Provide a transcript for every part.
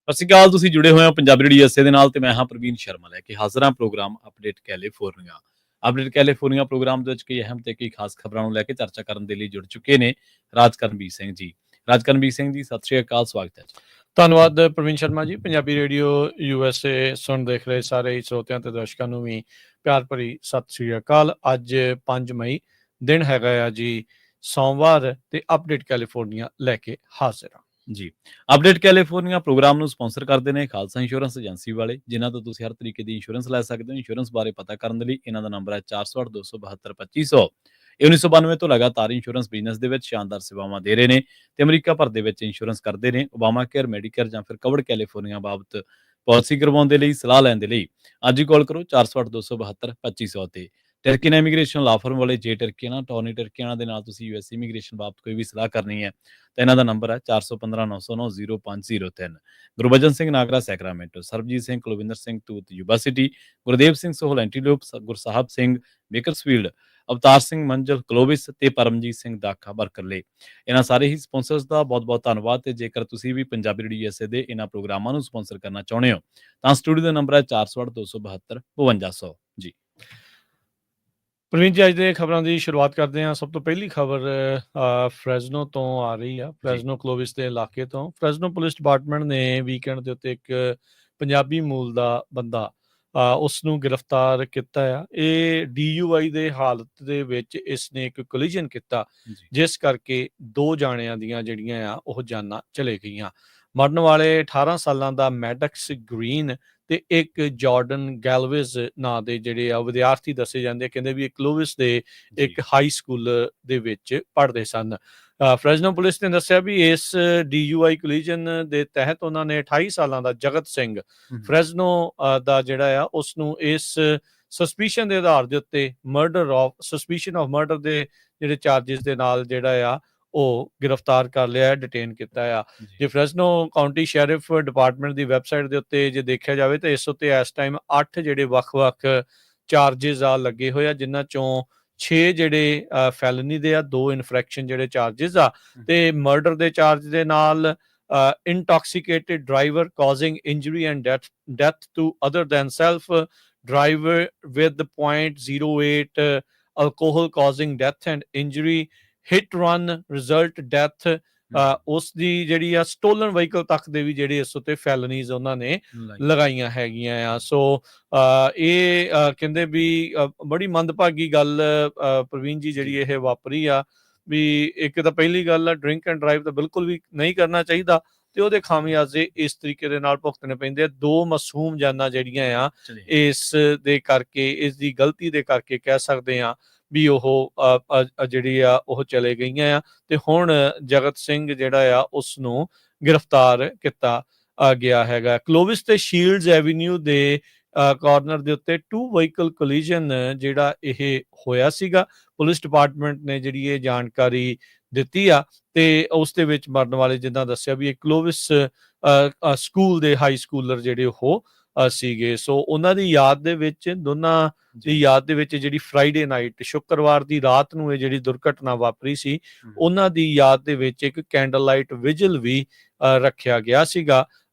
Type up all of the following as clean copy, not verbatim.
ਸਤਿ ਸ਼੍ਰੀ ਅਕਾਲ। ਤੁਸੀਂ ਜੁੜੇ ਹੋਏ ਹੋ ਪੰਜਾਬੀ ਰੇਡੀਓ ਐਸੇ ਦੇ ਨਾਲ ਤੇ ਮੈਂ ਹਾਂ ਪ੍ਰਵੀਨ ਸ਼ਰਮਾ ਲੈ ਕੇ ਹਾਜ਼ਰ ਹਾਂ programme update California. Update California programme ਦੇ ਵਿੱਚ ਕਈ ਅਹਿਮ ਤੇ ਕਈ ਖਾਸ ਖਬਰਾਂ ਨੂੰ ਲੈ ਕੇ ਚਰਚਾ ਕਰਨ ਦੇ ਲਈ ਜੁੜ ਚੁੱਕੇ ਨੇ ਰਾਜਕਰਨਵੀਰ ਸਿੰਘ ਜੀ। ਰਾਜਕਰਨਵੀਰ ਸਿੰਘ ਜੀ, ਸਤਿ ਸ਼੍ਰੀ ਅਕਾਲ, ਸਵਾਗਤ ਹੈ ਜੀ। ਧੰਨਵਾਦ ਪ੍ਰਵੀਨ ਸ਼ਰਮਾ ਜੀ। ਪੰਜਾਬੀ ਰੇਡੀਓ USA ਸੁਣ ਦੇਖ ਰਹੇ ਸਾਰੇ ਸਰੋਤਿਆਂ ਤੇ ਦਰਸ਼ਕਾਂ ਨੂੰ ਵੀ ਪਿਆਰ ਭਰੀ ਸਤਿ ਸ਼੍ਰੀ ਅਕਾਲ। ਅੱਜ 5 ਮਈ ਦਿਨ ਹੈਗਾ ਆ ਜੀ ਸੋਮਵਾਰ ਤੇ ਅਪਡੇਟ ਕੈਲੀਫੋਰਨੀਆ ਲੈ ਕੇ ਹਾਜ਼ਰ ਹਾਂ ਜੀ। ਅਪਡੇਟ ਕੈਲੀਫੋਰਨੀਆ ਪ੍ਰੋਗਰਾਮ ਨੂੰ ਸਪਾਂਸਰ ਕਰਦੇ ਨੇ ਖਾਲਸਾ ਇੰਸ਼ੋਰੈਂਸ ਏਜੰਸੀ ਵਾਲੇ, ਜਿਨ੍ਹਾਂ ਤੋਂ ਤੁਸੀਂ ਹਰ ਤਰੀਕੇ ਦੀ ਇੰਸ਼ੋਰੈਂਸ ਲੈ ਸਕਦੇ ਹੋ। ਇੰਸ਼ੋਰੈਂਸ ਬਾਰੇ ਪਤਾ ਕਰਨ ਦੇ ਲਈ ਇਹਨਾਂ ਦਾ ਨੰਬਰ ਹੈ 408-272-2500। ਇਹ 1992 ਤੋਂ ਲਗਾਤਾਰ ਇੰਸ਼ੋਰੈਂਸ ਬਿਜ਼ਨਸ ਦੇ ਵਿੱਚ ਸ਼ਾਨਦਾਰ ਸੇਵਾਵਾਂ ਦੇ ਰਹੇ ਨੇ ਤੇ ਅਮਰੀਕਾ ਭਰ ਦੇ ਵਿੱਚ ਇੰਸ਼ੋਰੈਂਸ ਕਰਦੇ ਨੇ। ਓਬਾਮਾ ਕੇਅਰ, ਮੈਡੀਕੇਅਰ ਜਾਂ ਫਿਰ ਕਵਰਡ ਕੈਲੀਫੋਰਨੀਆ ਬਾਬਤ ਪਾਲਿਸੀ ਕਰਵਾਉਣ ਦੇ ਲਈ, ਸਲਾਹ ਲੈਣ ਦੇ ਲਈ ਅੱਜ ਹੀ ਕਾਲ ਕਰੋ 408-272-2500 ਤੇ। ਟਰਕੀਨ ਇਮੀਗ੍ਰੇਸ਼ਨ ਲਾ ਫਰਮ ਵਾਲੇ ਜੇ ਟਰਕੀਆਨਾ, ਟੋਨੀ ਟਰਕੀਆਨਾ ਦੇ ਨਾਲ ਤੁਸੀਂ US ਇਮੀਗ੍ਰੇਸ਼ਨ ਬਾਬਤ ਕੋਈ ਵੀ ਸਲਾਹ ਕਰਨੀ ਹੈ ਤਾਂ ਇਹਨਾਂ ਦਾ ਨੰਬਰ ਹੈ 4159090503। ਗੁਰਬਚਨ ਸਿੰਘ ਨਾਗਰਾ ਸੈਕਰਾਮੈਂਟੋ, ਸਰਬਜੀਤ ਸਿੰਘ ਕੁਲਵਿੰਦਰ ਸਿੰਘ ਤੂਤ Yuba City, Gurdev Singh Sohal Antelope, Gursahib Singh Bakersfield, Avtar Singh ਮੰਜ਼ਲ ਕਲੋਵਿਸ ਤੇ ਪਰਮਜੀਤ ਸਿੰਘ ਦਾਖਾ ਬਰਕਰਲੇ। ਇਹਨਾਂ ਸਾਰੇ ਹੀ ਸਪਾਂਸਰਸ ਦਾ ਬਹੁਤ-ਬਹੁਤ ਧੰਨਵਾਦ। ਤੇ ਜੇਕਰ ਤੁਸੀਂ ਵੀ ਪੰਜਾਬੀ ਰੇਡੀਓ ਐਸੇ ਦੇ ਇਹਨਾਂ ਪ੍ਰੋਗਰਾਮਾਂ ਨੂੰ ਸਪਾਂਸਰ ਕਰਨਾ ਚਾਹੁੰਦੇ ਹੋ ਤਾਂ ਸਟੂਡੀਓ ਦਾ ਨੰਬਰ ਹੈ 408-272-5200 ਜੀ। ਪ੍ਰਵੀਨ ਜੀ, ਅੱਜ ਦੇ ਖਬਰਾਂ ਦੀ ਸ਼ੁਰੂਆਤ ਕਰਦੇ ਹਾਂ। ਸਭ ਤੋਂ ਪਹਿਲੀ ਖਬਰ ਫਰੈਜ਼ਨੋ ਤੋਂ ਆ ਰਹੀ ਆ, ਫਰੈਜ਼ਨੋ ਕਲੋਵਿਸ ਦੇ ਇਲਾਕੇ ਤੋਂ। ਫਰੈਜ਼ਨੋ ਪੁਲਿਸ ਡਿਪਾਰਟਮੈਂਟ ਨੇ ਵੀਕਐਂਡ ਦੇ ਉੱਤੇ ਇੱਕ ਪੰਜਾਬੀ ਮੂਲ ਦਾ ਬੰਦਾ ਉਸ ਨੂੰ ਗ੍ਰਿਫਤਾਰ ਕੀਤਾ ਆ। ਇਹ DUI ਦੇ ਹਾਲਤ ਦੇ ਵਿੱਚ ਇਸਨੇ ਇੱਕ ਕੋਲੀਜਨ ਕੀਤਾ, ਜਿਸ ਕਰਕੇ 2 ਜਾਣਿਆਂ ਦੀਆਂ ਜਿਹੜੀਆਂ ਆ ਉਹ ਜਾਨਾਂ ਚਲੇ ਗਈਆਂ। ਮਰਨ ਵਾਲੇ 18 ਸਾਲਾਂ ਦਾ ਮੈਡਕਸ ਗ੍ਰੀਨ ਤੇ ਇੱਕ ਜਾਰਡਨ ਗੈਲਵੇਜ਼ ਨਾਂ ਦੇ ਜਿਹੜੇ ਆ ਵਿਦਿਆਰਥੀ ਦੱਸੇ ਜਾਂਦੇ। ਕਹਿੰਦੇ ਵੀ ਕਲੋਵਿਸ ਦੇ ਇੱਕ ਹਾਈ ਸਕੂਲ ਦੇ ਵਿੱਚ ਪੜ੍ਹਦੇ ਸਨ। ਫਰੈਜ਼ਨੋ ਪੁਲਿਸ ਨੇ ਦੱਸਿਆ ਵੀ ਇਸ DUI ਕੋਲੀਜਨ ਦੇ ਤਹਿਤ ਉਹਨਾਂ ਨੇ 28 ਸਾਲਾਂ ਦਾ ਜਗਤ ਸਿੰਘ ਫਰੈਜ਼ਨੋ ਦਾ ਜਿਹੜਾ ਆ ਉਸ ਨੂੰ ਇਸ ਸਸਪੀਸ਼ਨ ਦੇ ਆਧਾਰ ਦੇ ਉੱਤੇ ਸਸਪੀਸ਼ਨ ਆਫ ਮਰਡਰ ਦੇ ਜਿਹੜੇ ਚਾਰਜਿਸ ਦੇ ਨਾਲ ਜਿਹੜਾ ਆ ਉਹ ਗ੍ਰਿਫਤਾਰ ਕਰ ਲਿਆ, ਡਿਟੇਨ ਕੀਤਾ ਆ। ਜੇ ਫਰੈਜ਼ਨੋ ਕਾਉਂਟੀ ਸ਼ੈਰਿਫ ਡਿਪਾਰਟਮੈਂਟ ਦੀ ਵੈਬਸਾਈਟ ਦੇ ਉੱਤੇ ਜੇ ਦੇਖਿਆ ਜਾਵੇ ਤਾਂ ਇਸ ਉੱਤੇ ਇਸ ਟਾਈਮ 8 ਜਿਹੜੇ ਵੱਖ-ਵੱਖ ਚਾਰਜਿਸ ਆ ਲੱਗੇ ਹੋਏ ਆ, ਜਿਨ੍ਹਾਂ ਚੋਂ 6 ਜਿਹੜੇ ਫੈਲਨੀ ਦੇ ਆ, 2 ਇਨਫਰੈਕਸ਼ਨ ਜਿਹੜੇ ਚਾਰਜਿਸ ਆ ਤੇ ਮਰਡਰ ਦੇ ਚਾਰਜ ਦੇ ਨਾਲ intoxicated driver causing injury and death to other than self, driver with 0.08 alcohol causing death and injury, hit run result death, ਉਸ ਦੀ ਜਿਹੜੀ ਆ ਸਟੋਲਨ ਵਹੀਕਲ ਤੱਕ ਦੇ ਵੀ ਜਿਹੜੇ ਇਸ ਉੱਤੇ ਫੈਲਨੀਜ਼ ਉਹਨਾਂ ਨੇ ਲਗਾਈਆਂ ਹੈਗੀਆਂ ਆ। ਸੋ ਇਹ ਕਹਿੰਦੇ ਵੀ ਬੜੀ ਮੰਦਭਾਗੀ ਗੱਲ ਪ੍ਰਵੀਨ ਜੀ ਜਿਹੜੀ ਇਹ ਵਾਪਰੀ ਆ। ਵੀ ਇੱਕ ਤਾਂ ਪਹਿਲੀ ਗੱਲ ਆ, ਡਰਿੰਕ ਐਂਡ ਡਰਾਈਵ ਤਾਂ ਬਿਲਕੁਲ ਵੀ ਨਹੀਂ ਕਰਨਾ ਚਾਹੀਦਾ ਤੇ ਉਹਦੇ ਖਾਮਿਆਜ਼ੇ ਇਸ ਤਰੀਕੇ ਦੇ ਨਾਲ ਭੁਗਤਣੇ ਪੈਂਦੇ ਆ। 2 ਮਾਸੂਮ ਜਾਨਾਂ ਜਿਹੜੀਆਂ ਆ ਇਸ ਦੇ ਕਰਕੇ, ਇਸ ਦੀ ਗਲਤੀ ਦੇ ਕਰਕੇ ਕਹਿ ਸਕਦੇ ਆ ਵੀ ਉਹ ਜਿਹੜੀ ਆ ਉਹ ਚਲੇ ਗਈਆਂ ਆ। ਤੇ ਹੁਣ ਜਗਤ ਸਿੰਘ ਜਿਹੜਾ ਆ ਉਸ ਨੂੰ ਗ੍ਰਿਫਤਾਰ ਕੀਤਾ ਗਿਆ ਹੈਗਾ। ਕਲੋਵਿਸ ਤੇ ਸ਼ੀਲਡਸ ਐਵੀਨਿਊ ਦੇ ਕਾਰਨਰ ਦੇ ਉੱਤੇ 2 ਵਹੀਕਲ ਕੋਲੀਜਨ ਜਿਹੜਾ ਇਹ ਹੋਇਆ ਸੀਗਾ। ਪੁਲਿਸ ਡਿਪਾਰਟਮੈਂਟ ਨੇ ਜਿਹੜੀ ਇਹ ਜਾਣਕਾਰੀ ਦਿੱਤੀ ਆ ਤੇ ਉਸ ਦੇ ਵਿੱਚ ਮਰਨ ਵਾਲੇ, ਜਿੱਦਾਂ ਦੱਸਿਆ ਵੀ ਇਹ ਕਲੋਵਿਸ ਸਕੂਲ ਦੇ ਹਾਈ ਸਕੂਲਰ ਜਿਹੜੇ ਉਹ ਸੀਗੇ। ਸੋ ਉਹਨਾਂ ਦੀ ਯਾਦ ਦੇ ਵਿੱਚ, ਦੋਨਾਂ ਦੀ ਯਾਦ ਦੇ ਵਿੱਚ ਜਿਹੜੀ ਫਰਾਈਡੇ ਨਾਈਟ, ਸ਼ੁੱਕਰਵਾਰ ਦੀ ਰਾਤ ਨੂੰ ਇਹ ਜਿਹੜੀ ਦੁਰਘਟਨਾ ਵਾਪਰੀ ਸੀ, ਉਹਨਾਂ ਦੀ ਯਾਦ ਦੇ ਵਿੱਚ ਇੱਕ ਕੈਂਡਲ ਲਾਈਟ ਵਿਜਲ ਵੀ ਰੱਖਿਆ ਗਿਆ ਸੀਗਾ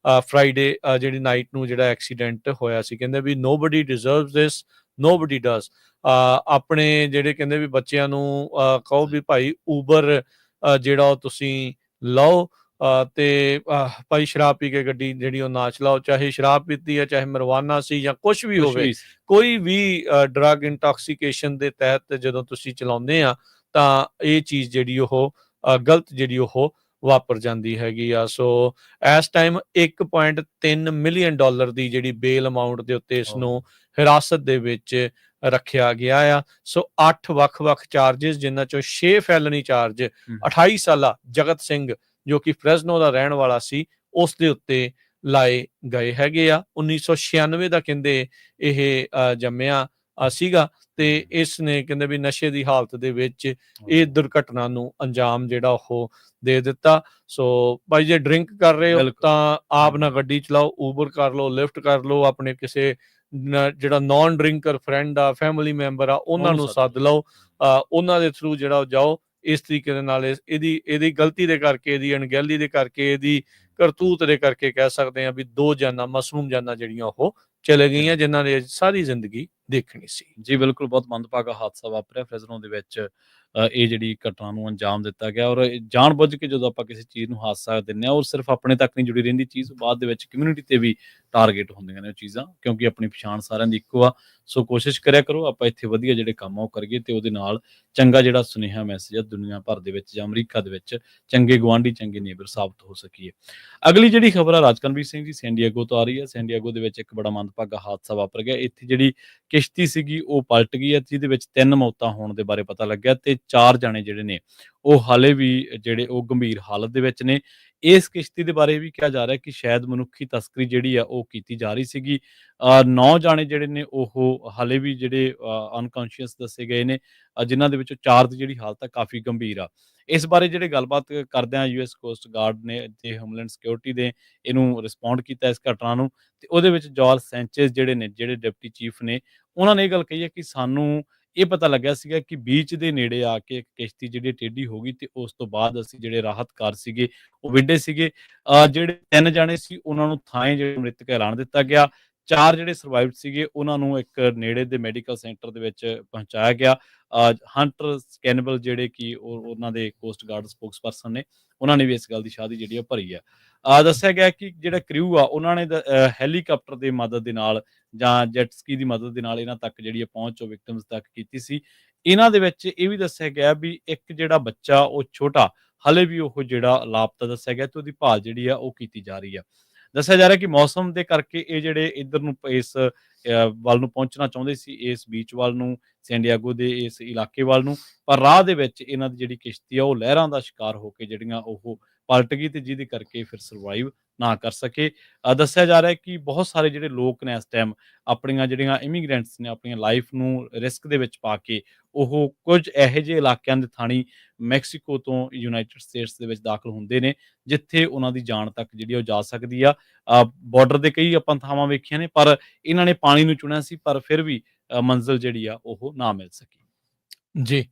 ਫਰਾਈਡੇ ਜਿਹੜੀ ਨਾਈਟ ਨੂੰ ਜਿਹੜਾ ਐਕਸੀਡੈਂਟ ਹੋਇਆ ਸੀ। ਕਹਿੰਦੇ ਵੀ nobody deserves this, nobody does। ਆਪਣੇ ਜਿਹੜੇ ਕਹਿੰਦੇ ਵੀ ਬੱਚਿਆਂ ਨੂੰ ਕਹੋ ਵੀ ਭਾਈ ਊਬਰ ਜਿਹੜਾ ਉਹ ਤੁਸੀਂ ਲਓ ਤੇ ਭਾਈ ਸ਼ਰਾਬ ਪੀ ਕੇ ਗੱਡੀ ਜਿਹੜੀ ਉਹ ਨਾ ਚਲਾਓ। ਚਾਹੇ ਸ਼ਰਾਬ ਪੀਤੀ ਹੈ, ਚਾਹੇ ਮਰਵਾਨਾ ਸੀ ਜਾਂ ਕੁਛ ਵੀ ਹੋਵੇ, ਕੋਈ ਵੀ ਡਰੱਗ ਇੰਟੌਕਸੀਕੇਸ਼ਨ ਦੇ ਤਹਿਤ ਜਦੋਂ ਤੁਸੀਂ ਚਲਾਉਂਦੇ ਆ ਤਾਂ ਇਹ ਚੀਜ਼ ਜਿਹੜੀ ਉਹ ਗਲਤ ਜਿਹੜੀ ਉਹ ਵਾਪਰ ਜਾਂਦੀ ਹੈਗੀ ਆ। ਸੋ ਇਸ ਟਾਈਮ $1.3 ਮਿਲੀਅਨ ਦੀ ਜਿਹੜੀ ਬੇਲ ਅਮਾਊਂਟ ਦੇ ਉੱਤੇ ਇਸ ਨੂੰ ਹਿਰਾਸਤ ਦੇ ਵਿੱਚ ਰੱਖਿਆ ਗਿਆ ਆ। ਸੋ 8 ਵੱਖ-ਵੱਖ ਚਾਰਜਿਸ, ਜਿਨ੍ਹਾਂ ਚੋਂ 6 ਫੈਲਨੀ ਚਾਰਜ 28 ਸਾਲਾ ਜਗਤ ਸਿੰਘ ਜੋ ਕਿ ਫਰੈਜ਼ਨੋ ਦਾ ਰਹਿਣ ਵਾਲਾ ਸੀ ਉਸ ਦੇ ਉੱਤੇ ਲਾਏ ਗਏ ਹੈਗੇ ਆ। 1996 ਦਾ ਕਹਿੰਦੇ ਇਹ ਜੰਮਿਆ ਸੀਗਾ ਤੇ ਇਸ ਨੇ ਕਹਿੰਦੇ ਵੀ ਨਸ਼ੇ ਦੀ ਹਾਲਤ ਦੇ ਵਿੱਚ ਇਹ ਦੁਰਘਟਨਾ ਨੂੰ ਅੰਜਾਮ ਜਿਹੜਾ ਉਹ ਦੇ ਦਿੱਤਾ। ਸੋ ਭਾਈ ਜੇ ਡਰਿੰਕ ਕਰ ਰਹੇ ਹੋ ਤਾਂ ਆਪ ਨਾ ਗੱਡੀ ਚਲਾਓ, ਊਬਰ ਕਰ ਲਓ, ਲਿਫਟ ਕਰ ਲਓ, ਆਪਣੇ ਕਿਸੇ ਜਿਹੜਾ ਨੌਨ ਡਰਿੰਕਰ ਫਰੈਂਡ ਆ, ਫੈਮਿਲੀ ਮੈਂਬਰ ਆ, ਉਹਨਾਂ ਨੂੰ ਸੱਦ ਲਓ, ਉਹਨਾਂ ਦੇ ਥਰੂ ਜਿਹੜਾ ਜਾਓ। ਇਸ ਤਰੀਕੇ ਦੇ ਨਾਲ ਇਹਦੀ ਗਲਤੀ ਦੇ ਕਰਕੇ, ਇਹਦੀ ਅਣਗਹਿਲੀ ਦੇ ਕਰਕੇ, ਇਹਦੀ ਕਰਤੂਤ ਦੇ ਕਰਕੇ ਕਹਿ ਸਕਦੇ ਹਾਂ ਵੀ 2 ਜਾਨਾਂ ਮਾਸੂਮ ਜਾਨਾਂ ਜਿਹੜੀਆਂ ਉਹ ਚਲੇ ਗਈਆਂ, ਜਿਨ੍ਹਾਂ ਨੇ ਸਾਰੀ ਜ਼ਿੰਦਗੀ ਦੇਖਣੀ ਸੀ। ਜੀ ਬਿਲਕੁਲ, ਬਹੁਤ ਮੰਦਭਾਗਾ ਹਾਦਸਾ ਵਾਪਰਿਆ ਫ੍ਰੈਜ਼ਨੋ ਦੇ ਵਿੱਚ। ਇਹ ਜਿਹੜੀ ਘਟਨਾ ਨੂੰ ਅੰਜਾਮ ਦਿੱਤਾ ਗਿਆ ਔਰ ਜਾਣ ਬੁੱਝ ਕੇ ਜਦੋਂ ਆਪਾਂ ਕਿਸੇ ਚੀਜ਼ ਨੂੰ ਹਾਦਸਾ ਦਿੰਦੇ ਹਾਂ ਔਰ ਸਿਰਫ ਆਪਣੇ ਤੱਕ ਨਹੀਂ ਜੁੜੀ ਰਹਿੰਦੀ ਚੀਜ਼, ਬਾਅਦ ਦੇ ਵਿੱਚ ਕਮਿਊਨਿਟੀ ਤੇ ਵੀ ਟਾਰਗੇਟ ਹੁੰਦੀਆਂ ਨੇ ਉਹ ਚੀਜ਼ਾਂ, ਕਿਉਂਕਿ ਆਪਣੀ ਪਛਾਣ ਸਾਰਿਆਂ ਦੀ ਇੱਕੋ ਆ। ਸੋ ਕੋਸ਼ਿਸ਼ ਕਰਿਆ ਕਰੋ ਆਪਾਂ ਇੱਥੇ ਵਧੀਆ ਜਿਹੜੇ ਕੰਮ ਆ ਉਹ ਕਰੀਏ ਤੇ ਉਹਦੇ ਨਾਲ ਚੰਗਾ ਜਿਹੜਾ ਸੁਨੇਹਾ ਮੈਸੇਜ ਆ ਦੁਨੀਆ ਭਰ ਦੇ ਵਿੱਚ ਜਾਂ ਅਮਰੀਕਾ ਦੇ ਵਿੱਚ ਚੰਗੇ ਗੁਆਂਢੀ, ਚੰਗੇ ਨੇਬਰ ਸਾਬਤ ਹੋ ਸਕੀਏ। ਅਗਲੀ ਜਿਹੜੀ ਖਬਰ ਆ ਰਾਜਕਨਵੀਰ ਸਿੰਘ ਜੀ ਸੈਨ ਡਿਏਗੋ ਤੋਂ ਆ ਰਹੀ ਹੈ। ਸੈਨ ਡਿਏਗੋ ਦੇ ਵਿੱਚ ਇੱਕ ਬੜਾ ਮੰਦਭਾਗਾ ਹਾਦਸਾ ਵਾਪਰ ਗਿਆ। ਇੱਥੇ ਜਿਹੜੀ ਕਿਸ਼ਤੀ ਸੀਗੀ ਉਹ ਪਲਟ ਗਈ ਹੈ, ਜਿਹਦੇ ਵਿੱਚ 3 ਮੌਤਾਂ ਹੋਣ ਦੇ ਬਾਰੇ ਪਤਾ ਲੱਗਿਆ ਤੇ 4 ਜਾਣੇ ਜਿਹੜੇ ਨੇ ਉਹ ਹਾਲੇ ਵੀ ਜਿਹੜੇ ਉਹ ਗੰਭੀਰ ਹਾਲਤ ਦੇ ਵਿੱਚ ਨੇ। ਇਸ ਕਿਸ਼ਤੀ ਦੇ ਬਾਰੇ ਵੀ ਕਿਹਾ ਜਾ ਰਿਹਾ ਕਿ ਸ਼ਾਇਦ ਮਨੁੱਖੀ ਤਸਕਰੀ ਜਿਹੜੀ ਆ ਉਹ ਕੀਤੀ ਜਾ ਰਹੀ ਸੀਗੀ। 9 ਜਾਣੇ ਜਿਹੜੇ ਨੇ ਉਹ ਹਾਲੇ ਵੀ ਜਿਹੜੇ ਅਨਕੌਂਸ਼ੀਅਸ ਦੱਸੇ ਗਏ ਨੇ, ਜਿਨ੍ਹਾਂ ਦੇ ਵਿੱਚੋਂ 4 ਦੀ ਜਿਹੜੀ ਹਾਲਤ ਆ ਕਾਫੀ ਗੰਭੀਰ ਆ। ਇਸ ਬਾਰੇ ਜਿਹੜੇ ਗੱਲਬਾਤ ਕਰਦਿਆਂ ਯੂਐਸ ਕੋਸਟ ਗਾਰਡ ਨੇ ਤੇ ਹੋਮਲੈਂਡ ਸਿਕਿਉਰਿਟੀ ਦੇ ਇਹਨੂੰ ਰਿਸਪੌਂਡ ਕੀਤਾ ਇਸ ਘਟਨਾ ਨੂੰ, ਤੇ ਉਹਦੇ ਵਿੱਚ ਜੋਰਜ ਸੈਂਚੇਜ਼ ਜਿਹੜੇ ਨੇ, ਜਿਹੜੇ ਡਿਪਟੀ ਚੀਫ ਨੇ, ਉਹਨਾਂ ਨੇ ਇਹ ਗੱਲ ਕਹੀ ਹੈ ਕਿ ਸਾਨੂੰ ਇਹ ਪਤਾ ਲੱਗਿਆ ਸੀਗਾ ਕਿ ਬੀਚ ਦੇ ਨੇੜੇ ਆ ਕੇ ਇੱਕ ਕਿਸ਼ਤੀ ਜਿਹੜੀ ਟੇਢੀ ਹੋ ਗਈ ਤੇ ਉਸ ਤੋਂ ਬਾਅਦ ਅਸੀਂ ਜਿਹੜੇ ਰਾਹਤ ਕਾਰਜ ਸੀਗੇ ਉਹ ਵਿੱਢੇ ਸੀਗੇ। ਜਿਹੜੇ 3 ਜਾਣੇ ਸੀ ਉਹਨਾਂ ਨੂੰ ਥਾਂਏ ਜਿਹੜੇ ਮ੍ਰਿਤਕ ਐਲਾਨ ਦਿੱਤਾ ਗਿਆ। 4 ਜਿਹੜੇ ਸਰਵਾਈਵਡ ਸੀਗੇ ਉਹਨਾਂ ਨੂੰ ਇੱਕ ਨੇੜੇ ਦੇ ਮੈਡੀਕਲ ਸੈਂਟਰ ਦੇ ਵਿੱਚ ਪਹੁੰਚਾਇਆ ਗਿਆ। ਹੰਟਰ ਸਕੈਨੇਬਲ ਜਿਹੜੇ ਕਿ ਉਹਨਾਂ ਦੇ ਕੋਸਟ ਗਾਰਡ ਸਪੋਕਸਪਰਸਨ ਨੇ, ਉਹਨਾਂ ਨੇ ਵੀ ਇਸ ਗੱਲ ਦੀ ਸ਼ਾਹਦੀ ਜਿਹੜੀ ਉਹ ਭਰੀ ਆ। ਦੱਸਿਆ ਗਿਆ ਕਿ ਜਿਹੜਾ ਕ੍ਰਿਊ ਆ ਉਹਨਾਂ ਨੇ ਹੈਲੀਕਾਪਟਰ ਦੀ ਮਦਦ ਦੇ ਨਾਲ ਜਾਂ ਜੈਟ ਸਕੀ ਦੀ ਮਦਦ ਦੇ ਨਾਲ ਇਹਨਾਂ ਤੱਕ ਜਿਹੜੀ ਪਹੁੰਚ ਉਹ ਵਿਕਟਮਸ ਤੱਕ ਕੀਤੀ ਸੀ। ਇਹਨਾਂ ਦੇ ਵਿੱਚ ਇਹ ਵੀ ਦੱਸਿਆ ਗਿਆ ਵੀ ਇੱਕ ਜਿਹੜਾ ਬੱਚਾ ਉਹ ਛੋਟਾ ਹਲੇ ਵੀ ਉਹ ਜਿਹੜਾ ਲਾਪਤਾ ਦੱਸਿਆ ਗਿਆ ਤੇ ਉਹਦੀ ਭਾਲ ਜਿਹੜੀ ਆ ਉਹ ਕੀਤੀ ਜਾ ਰਹੀ ਆ। ਦੱਸਿਆ ਜਾ ਰਿਹਾ ਕਿ ਮੌਸਮ ਦੇ ਕਰਕੇ ਇਹ ਜਿਹੜੇ ਇੱਧਰ ਨੂੰ ਇਸ ਵੱਲ ਨੂੰ ਪਹੁੰਚਣਾ ਚਾਹੁੰਦੇ ਸੀ, ਇਸ ਬੀਚ ਵੱਲ ਨੂੰ, ਸੈਨ ਡਿਏਗੋ ਦੇ ਇਸ ਇਲਾਕੇ ਵੱਲ ਨੂੰ, ਪਰ ਰਾਹ ਦੇ ਵਿੱਚ ਇਹਨਾਂ ਦੀ ਜਿਹੜੀ ਕਿਸ਼ਤੀ ਆ ਉਹ ਲਹਿਰਾਂ ਦਾ ਸ਼ਿਕਾਰ ਹੋ ਕੇ ਜਿਹੜੀਆਂ ਉਹ ਪਲਟ ਗਈ ਤੇ ਜਿਹਦੇ ਕਰਕੇ ਫਿਰ ਸਰਵਾਈਵ ਨਾ ਕਰ ਸਕੇ। ਦੱਸਿਆ ਜਾ ਰਿਹਾ ਕਿ ਬਹੁਤ ਸਾਰੇ ਜਿਹੜੇ ਲੋਕ ਨੇ ਇਸ ਟਾਈਮ ਆਪਣੀਆਂ ਜਿਹੜੀਆਂ ਇਮੀਗ੍ਰੈਂਟਸ ਨੇ ਆਪਣੀਆਂ ਲਾਈਫ ਨੂੰ ਰਿਸਕ ਦੇ ਵਿੱਚ ਪਾ ਕੇ ਉਹ ਕੁਝ ਇਹੋ ਜਿਹੇ ਇਲਾਕਿਆਂ ਦੇ ਥਾਣੀ ਮੈਕਸੀਕੋ ਤੋਂ ਯੂਨਾਈਟਿਡ ਸਟੇਟਸ ਦੇ ਵਿੱਚ ਦਾਖਲ ਹੁੰਦੇ ਨੇ ਜਿੱਥੇ ਉਹਨਾਂ ਦੀ ਜਾਨ ਤੱਕ ਜਿਹੜੀ ਉਹ ਜਾ ਸਕਦੀ ਆ। ਬਾਰਡਰ ਦੇ ਕਈ ਆਪਾਂ ਥਾਵਾਂ ਵੇਖੀਆਂ ਨੇ, ਪਰ ਇਹਨਾਂ ਨੇ ਪਾਣੀ ਨੂੰ ਚੁਣਿਆ ਸੀ, ਪਰ ਫਿਰ ਵੀ ਮੰਜ਼ਿਲ ਜਿਹੜੀ ਆ ਉਹ ਨਾ ਮਿਲ ਸਕੀ। ਜੀ,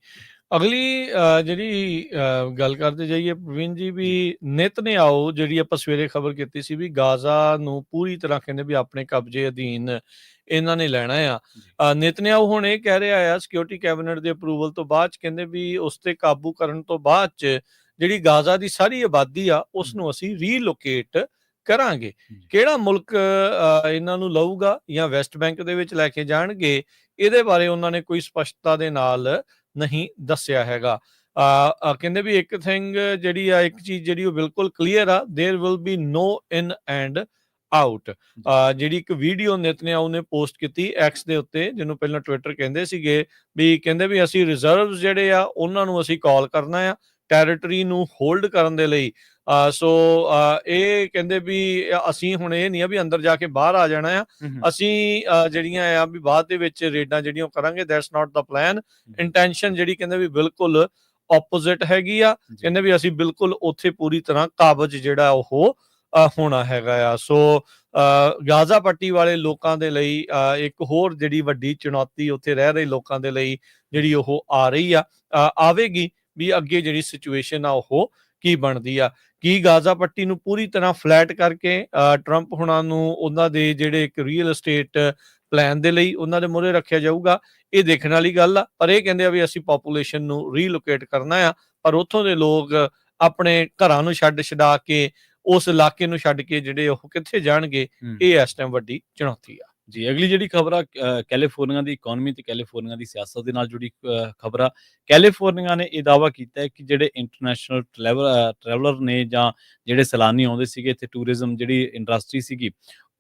ਅਗਲੀ ਜਿਹੜੀ ਗੱਲ ਕਰਦੇ ਜਾਈਏ ਪ੍ਰਵੀਨ ਜੀ, ਵੀ ਨੇਤਨਯਾਹੂ ਜਿਹੜੀ ਆਪਾਂ ਸਵੇਰੇ ਖਬਰ ਕੀਤੀ ਸੀ ਵੀ ਗਾਜ਼ਾ ਨੂੰ ਪੂਰੀ ਤਰ੍ਹਾਂ ਕਹਿੰਦੇ ਵੀ ਆਪਣੇ ਕਬਜ਼ੇ ਅਧੀਨ ਇਹਨਾਂ ਨੇ ਲੈਣਾ ਆ। ਨੇਤਨਯਾਹੂ ਹੁਣ ਇਹ ਕਹਿ ਰਿਹਾ ਆ ਸਿਕਿਉਰਿਟੀ ਕੈਬਨਿਟ ਦੇ ਅਪਰੂਵਲ ਤੋਂ ਬਾਅਦ 'ਚ, ਕਹਿੰਦੇ ਵੀ ਉਸ ਤੇ ਕਾਬੂ ਕਰਨ ਤੋਂ ਬਾਅਦ 'ਚ ਜਿਹੜੀ ਗਾਜ਼ਾ ਦੀ ਸਾਰੀ ਆਬਾਦੀ ਆ ਉਸ ਨੂੰ ਅਸੀਂ ਰੀਲੋਕੇਟ ਕਰਾਂਗੇ। ਕਿਹੜਾ ਮੁਲਕ ਇਹਨਾਂ ਨੂੰ ਲਊਗਾ ਜਾਂ ਵੈਸਟ ਬੈਂਕ ਦੇ ਵਿੱਚ ਲੈ ਕੇ ਜਾਣਗੇ, ਇਹਦੇ ਬਾਰੇ ਉਹਨਾਂ ਨੇ ਕੋਈ ਸਪਸ਼ਟਤਾ ਦੇ ਨਾਲ ਨਹੀਂ ਦੱਸਿਆ ਹੈਗਾ। ਕਹਿੰਦੇ ਵੀ ਇੱਕ ਚੀਜ਼ ਜਿਹੜੀ ਉਹ ਬਿਲਕੁਲ ਕਲੀਅਰ ਆ, there will be no in and out. ਜਿਹੜੀ ਇੱਕ ਵੀਡੀਓ ਨੇਤਨਯਾਹੂ ਨੇ ਪੋਸਟ ਕੀਤੀ ਐਕਸ ਦੇ ਉੱਤੇ, ਜਿਹਨੂੰ ਪਹਿਲਾਂ ਟਵਿੱਟਰ ਕਹਿੰਦੇ ਸੀਗੇ, ਵੀ ਕਹਿੰਦੇ ਵੀ ਅਸੀਂ ਰਿਜ਼ਰਵਸ ਜਿਹੜੇ ਆ ਉਹਨਾਂ ਨੂੰ ਅਸੀਂ ਕਾਲ ਕਰਨਾ ਆ ਟੈਰੀਟਰੀ ਨੂੰ ਹੋਲਡ ਕਰਨ ਦੇ ਲਈ। ਸੋ ਇਹ ਕਹਿੰਦੇ ਵੀ ਅਸੀਂ ਹੁਣ ਇਹ ਨਹੀਂ ਆ ਵੀ ਅੰਦਰ ਜਾ ਕੇ ਬਾਹਰ ਆ ਜਾਣਾ ਆ, ਅਸੀਂ ਜਿਹੜੀਆਂ ਆ ਵੀ ਬਾਅਦ ਦੇ ਵਿੱਚ ਰੇਡਾਂ ਜਿਹੜੀਆਂ ਕਰਾਂਗੇ। That's not the plan. Intention ਜਿਹੜੀ ਕਹਿੰਦੇ ਵੀ ਬਿਲਕੁਲ ਆਪੋਜ਼ਿਟ ਹੈਗੀ ਆ। ਕਹਿੰਦੇ ਵੀ ਅਸੀਂ ਬਿਲਕੁਲ ਉੱਥੇ ਪੂਰੀ ਤਰ੍ਹਾਂ ਕਾਬਜ਼ ਜਿਹੜਾ ਉਹ ਹੋਣਾ ਹੈਗਾ ਆ। ਸੋ ਗਾਜ਼ਾ ਪੱਟੀ ਵਾਲੇ ਲੋਕਾਂ ਦੇ ਲਈ ਇੱਕ ਹੋਰ ਜਿਹੜੀ ਵੱਡੀ ਚੁਣੌਤੀ ਉੱਥੇ ਰਹਿ ਰਹੇ ਲੋਕਾਂ ਦੇ ਲਈ ਜਿਹੜੀ ਉਹ ਆ ਰਹੀ ਆ, ਆਵੇਗੀ ਵੀ ਅੱਗੇ ਜਿਹੜੀ ਸਿਚੁਏਸ਼ਨ ਆ ਉਹ ਕੀ ਬਣਦੀ ਆ। ਕੀ ਗਾਜ਼ਾ ਪੱਟੀ ਨੂੰ ਪੂਰੀ ਤਰ੍ਹਾਂ ਫਲੈਟ ਕਰਕੇ ਟਰੰਪ ਹੁਣਾਂ ਨੂੰ ਉਹਨਾਂ ਦੇ ਜਿਹੜੇ ਇੱਕ ਰੀਅਲ estate ਪਲਾਨ ਦੇ ਲਈ ਉਹਨਾਂ ਦੇ ਮੂਹਰੇ ਰੱਖਿਆ ਜਾਊਗਾ, ਇਹ ਦੇਖਣ ਵਾਲੀ ਗੱਲ ਆ। ਪਰ ਇਹ ਕਹਿੰਦੇ ਆ ਵੀ ਅਸੀਂ ਪੋਪੂਲੇਸ਼ਨ ਨੂੰ ਰੀਲੋਕੇਟ ਕਰਨਾ ਆ, ਪਰ ਉੱਥੋਂ ਦੇ ਲੋਕ ਆਪਣੇ ਘਰਾਂ ਨੂੰ ਛਡਾ ਕੇ ਉਸ ਇਲਾਕੇ ਨੂੰ ਛੱਡ ਕੇ ਜਿਹੜੇ ਉਹ ਕਿੱਥੇ ਜਾਣਗੇ, ਇਹ ਇਸ ਟਾਈਮ ਵੱਡੀ ਚੁਣੌਤੀ ਆ। ਜੀ, ਅਗਲੀ ਜਿਹੜੀ ਖਬਰ ਆ ਕੈਲੀਫੋਰਨੀਆ ਦੀ ਇਕਨੋਮੀ ਤੇ ਕੈਲੀਫੋਰਨੀਆ ਦੀ ਸਿਆਸਤ ਦੇ ਨਾਲ ਜੁੜੀ ਖਬਰ ਆ। ਕੈਲੀਫੋਰਨੀਆ ਨੇ ਇਹ ਦਾਅਵਾ ਕੀਤਾ ਹੈ ਕਿ ਜਿਹੜੇ ਇੰਟਰਨੈਸ਼ਨਲ ਟਰੈਵਲਰ ਨੇ ਜਾਂ ਜਿਹੜੇ ਸੈਲਾਨੀ ਆਉਂਦੇ ਸੀਗੇ ਇੱਥੇ, ਟੂਰਿਜ਼ਮ ਜਿਹੜੀ ਇੰਡਸਟਰੀ ਸੀਗੀ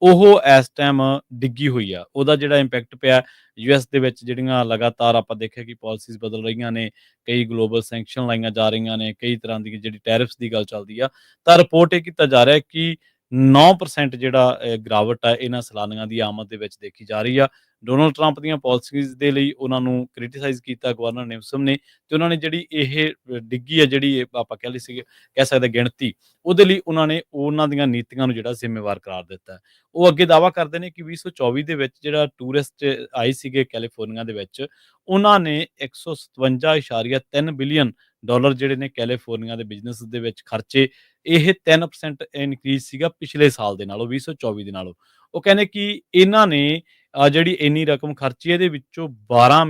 ਉਹ ਇਸ ਟਾਈਮ ਡਿੱਗੀ ਹੋਈ ਆ। ਉਹਦਾ ਜਿਹੜਾ ਇੰਪੈਕਟ ਪਿਆ ਯੂਐਸ ਦੇ ਵਿੱਚ, ਜਿਹੜੀਆਂ ਲਗਾਤਾਰ ਆਪਾਂ ਦੇਖਿਆ ਕਿ ਪਾਲਿਸੀਜ਼ ਬਦਲ ਰਹੀਆਂ ਨੇ, ਕਈ ਗਲੋਬਲ ਸੈਂਕਸ਼ਨ ਲਾਈਆਂ ਜਾ ਰਹੀਆਂ ਨੇ, ਕਈ ਤਰ੍ਹਾਂ ਦੀ ਜਿਹੜੀ ਟੈਰਿਫਸ ਦੀ ਗੱਲ ਚੱਲਦੀ ਆ, ਤਾਂ ਰਿਪੋਰਟ ਇਹ ਕੀਤਾ ਜਾ ਰਿਹਾ ਕਿ 9% ਜਿਹੜਾ ਗਿਰਾਵਟ ਆ ਇਹਨਾਂ ਸੈਲਾਨੀਆਂ ਦੀ ਆਮਦ ਦੇ ਵਿੱਚ ਦੇਖੀ ਜਾ ਰਹੀ ਆ। ਡੋਨਲਡ ਟਰੰਪ ਦੀਆਂ ਪਾਲਿਸੀਜ਼ ਦੇ ਲਈ ਉਹਨਾਂ ਨੂੰ ਕ੍ਰਿਟੀਸਾਈਜ਼ ਕੀਤਾ ਗਵਰਨਰ ਨਿਊਸਮ ਨੇ, ਤੇ ਉਹਨਾਂ ਨੇ ਜਿਹੜੀ ਇਹ ਡਿੱਗੀ ਆ, ਜਿਹੜੀ ਆਪਾਂ ਕਹਿ ਸਕਦੇ ਗਿਣਤੀ, ਉਹਦੇ ਲਈ ਉਹਨਾਂ ਦੀਆਂ ਨੀਤੀਆਂ ਨੂੰ ਜਿਹੜਾ ਜ਼ਿੰਮੇਵਾਰ ਕਰਾਰ ਦਿੱਤਾ। ਉਹ ਅੱਗੇ ਦਾਅਵਾ ਕਰਦੇ ਨੇ ਕਿ 2024 ਦੇ ਵਿੱਚ ਜਿਹੜਾ ਟੂਰਿਸਟ ਆਏ ਸੀਗੇ ਕੈਲੀਫੋਰਨੀਆ ਦੇ ਵਿੱਚ, ਉਹਨਾਂ ਨੇ 157.3 ਬਿਲੀਅਨ ਡਾਲਰ ਜਿਹੜੇ ਨੇ ਕੈਲੀਫੋਰਨੀਆ ਦੇ ਬਿਜ਼ਨਸ ਦੇ ਵਿੱਚ ਖਰਚੇ। ਇਹ 3% ਇਨਕਰੀਜ਼ ਸੀਗਾ ਪਿਛਲੇ ਸਾਲ ਦੇ ਨਾਲੋਂ, 2024 ਦੇ ਨਾਲੋਂ। ਉਹ ਕਹਿੰਦੇ ਕਿ ਇਹਨਾਂ ਨੇ ਜਿਹੜੀ ਇੰਨੀ ਰਕਮ ਖਰਚੀ, ਇਹਦੇ ਵਿੱਚੋਂ 12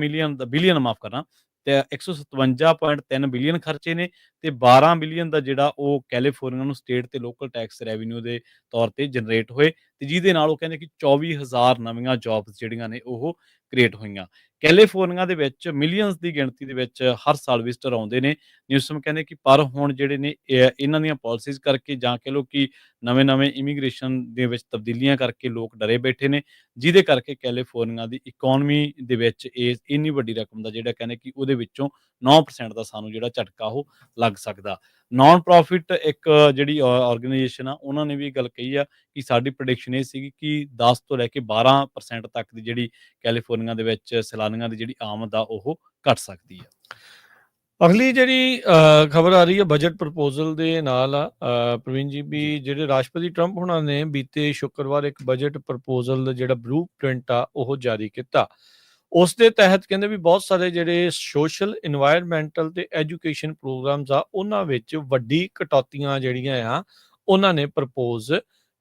ਬਿਲੀਅਨ ਮਾਫ਼ ਕਰਨਾ, ਤੇ 157.3 ਬਿਲੀਅਨ ਖਰਚੇ ਨੇ, ਤੇ 12 ਬਿਲੀਅਨ ਦਾ ਜਿਹੜਾ ਉਹ ਕੈਲੀਫੋਰਨੀਆ ਨੂੰ ਸਟੇਟ ਤੇ ਲੋਕਲ ਟੈਕਸ ਰੈਵਨਿਊ ਦੇ ਤੌਰ ਤੇ ਜਨਰੇਟ ਹੋਏ, ਤੇ ਜਿਹਦੇ ਨਾਲ ਉਹ ਕਹਿੰਦੇ ਕਿ 24,000 ਨਵੀਆਂ ਜੌਬਸ ਜਿਹੜੀਆਂ ਨੇ ਉਹ ਕ੍ਰੀਏਟ ਹੋਈਆਂ। ਕੈਲੀਫੋਰਨੀਆ ਦੇ ਵਿੱਚ ਮਿਲੀਅਨਸ ਦੀ ਗਿਣਤੀ ਦੇ ਵਿੱਚ ਹਰ ਸਾਲ ਵਿਜ਼ਟਰ ਆਉਂਦੇ ਨੇ। ਨਿਊਸਮ ਕਹਿੰਦੇ ਕਿ ਪਰ ਹੁਣ ਜਿਹੜੇ ਨੇ ਇਹਨਾਂ ਦੀਆਂ ਪਾਲਿਸੀਜ਼ ਕਰਕੇ, ਜਾਂ ਕਹਿ ਲਓ ਕਿ ਨਵੇਂ-ਨਵੇਂ ਇਮੀਗ੍ਰੇਸ਼ਨ ਦੇ ਵਿੱਚ ਤਬਦੀਲੀਆਂ ਕਰਕੇ ਲੋਕ ਡਰੇ ਬੈਠੇ ਨੇ, ਜਿਹਦੇ ਕਰਕੇ ਕੈਲੀਫੋਰਨੀਆ ਦੀ ਇਕੋਨਮੀ ਦੇ ਵਿੱਚ ਇੰਨੀ ਵੱਡੀ ਰਕਮ ਦਾ ਜਿਹੜਾ ਕਹਿੰਦੇ ਕਿ ਉਹਦੇ ਵਿੱਚੋਂ 9% ਦਾ ਸਾਨੂੰ ਜਿਹੜਾ ਝਟਕਾ ਉਹ ਲੱਗ ਸਕਦਾ। ਨਾਨ ਪ੍ਰੋਫਿਟ ਇੱਕ ਜਿਹੜੀ ਆਰਗੇਨਾਈਜੇਸ਼ਨ ਆ, ਉਹਨਾਂ ਨੇ ਵੀ ਇਹ ਗੱਲ ਕਹੀ ਆ ਕਿ ਸਾਡੀ ਪ੍ਰੈਡਿਕਸ਼ਨ ਇਹ ਸੀਗੀ ਕਿ 10 ਤੋਂ ਲੈ ਕੇ 12% ਤੱਕ ਦੀ ਜਿਹੜੀ ਕੈਲੀਫੋਰਨੀਆ ਦੇ ਵਿੱਚ ਸੈਲਾਨੀਆਂ ਦੀ ਜਿਹੜੀ ਆਮਦ ਆ ਉਹ ਘਟ ਸਕਦੀ ਆ। ਅਗਲੀ ਜਿਹੜੀ ਖਬਰ ਆ ਰਹੀ ਹੈ ਬਜਟ ਪ੍ਰਪੋਜ਼ਲ ਦੇ ਨਾਲ ਆ ਪ੍ਰਵੀਨ ਜੀ, ਵੀ ਜਿਹੜੇ ਰਾਸ਼ਟਰਪਤੀ ਟਰੰਪ ਹੁਣਾਂ ਨੇ ਬੀਤੇ ਸ਼ੁੱਕਰਵਾਰ ਇੱਕ ਬਜਟ ਪ੍ਰਪੋਜ਼ਲ ਦਾ ਜਿਹੜਾ ਬਲੂ ਪ੍ਰਿੰਟ ਆ ਉਹ ਜਾਰੀ ਕੀਤਾ। ਉਸ ਦੇ ਤਹਿਤ ਕਹਿੰਦੇ ਵੀ ਬਹੁਤ ਸਾਰੇ ਜਿਹੜੇ ਸੋਸ਼ਲ, ਇਨਵਾਇਰਮੈਂਟਲ ਤੇ ਐਜੂਕੇਸ਼ਨ ਪ੍ਰੋਗਰਾਮਸ ਆ, ਉਹਨਾਂ ਵਿੱਚ ਵੱਡੀ ਕਟੌਤੀਆਂ ਜਿਹੜੀਆਂ ਆ ਉਹਨਾਂ ਨੇ ਪ੍ਰਪੋਜ਼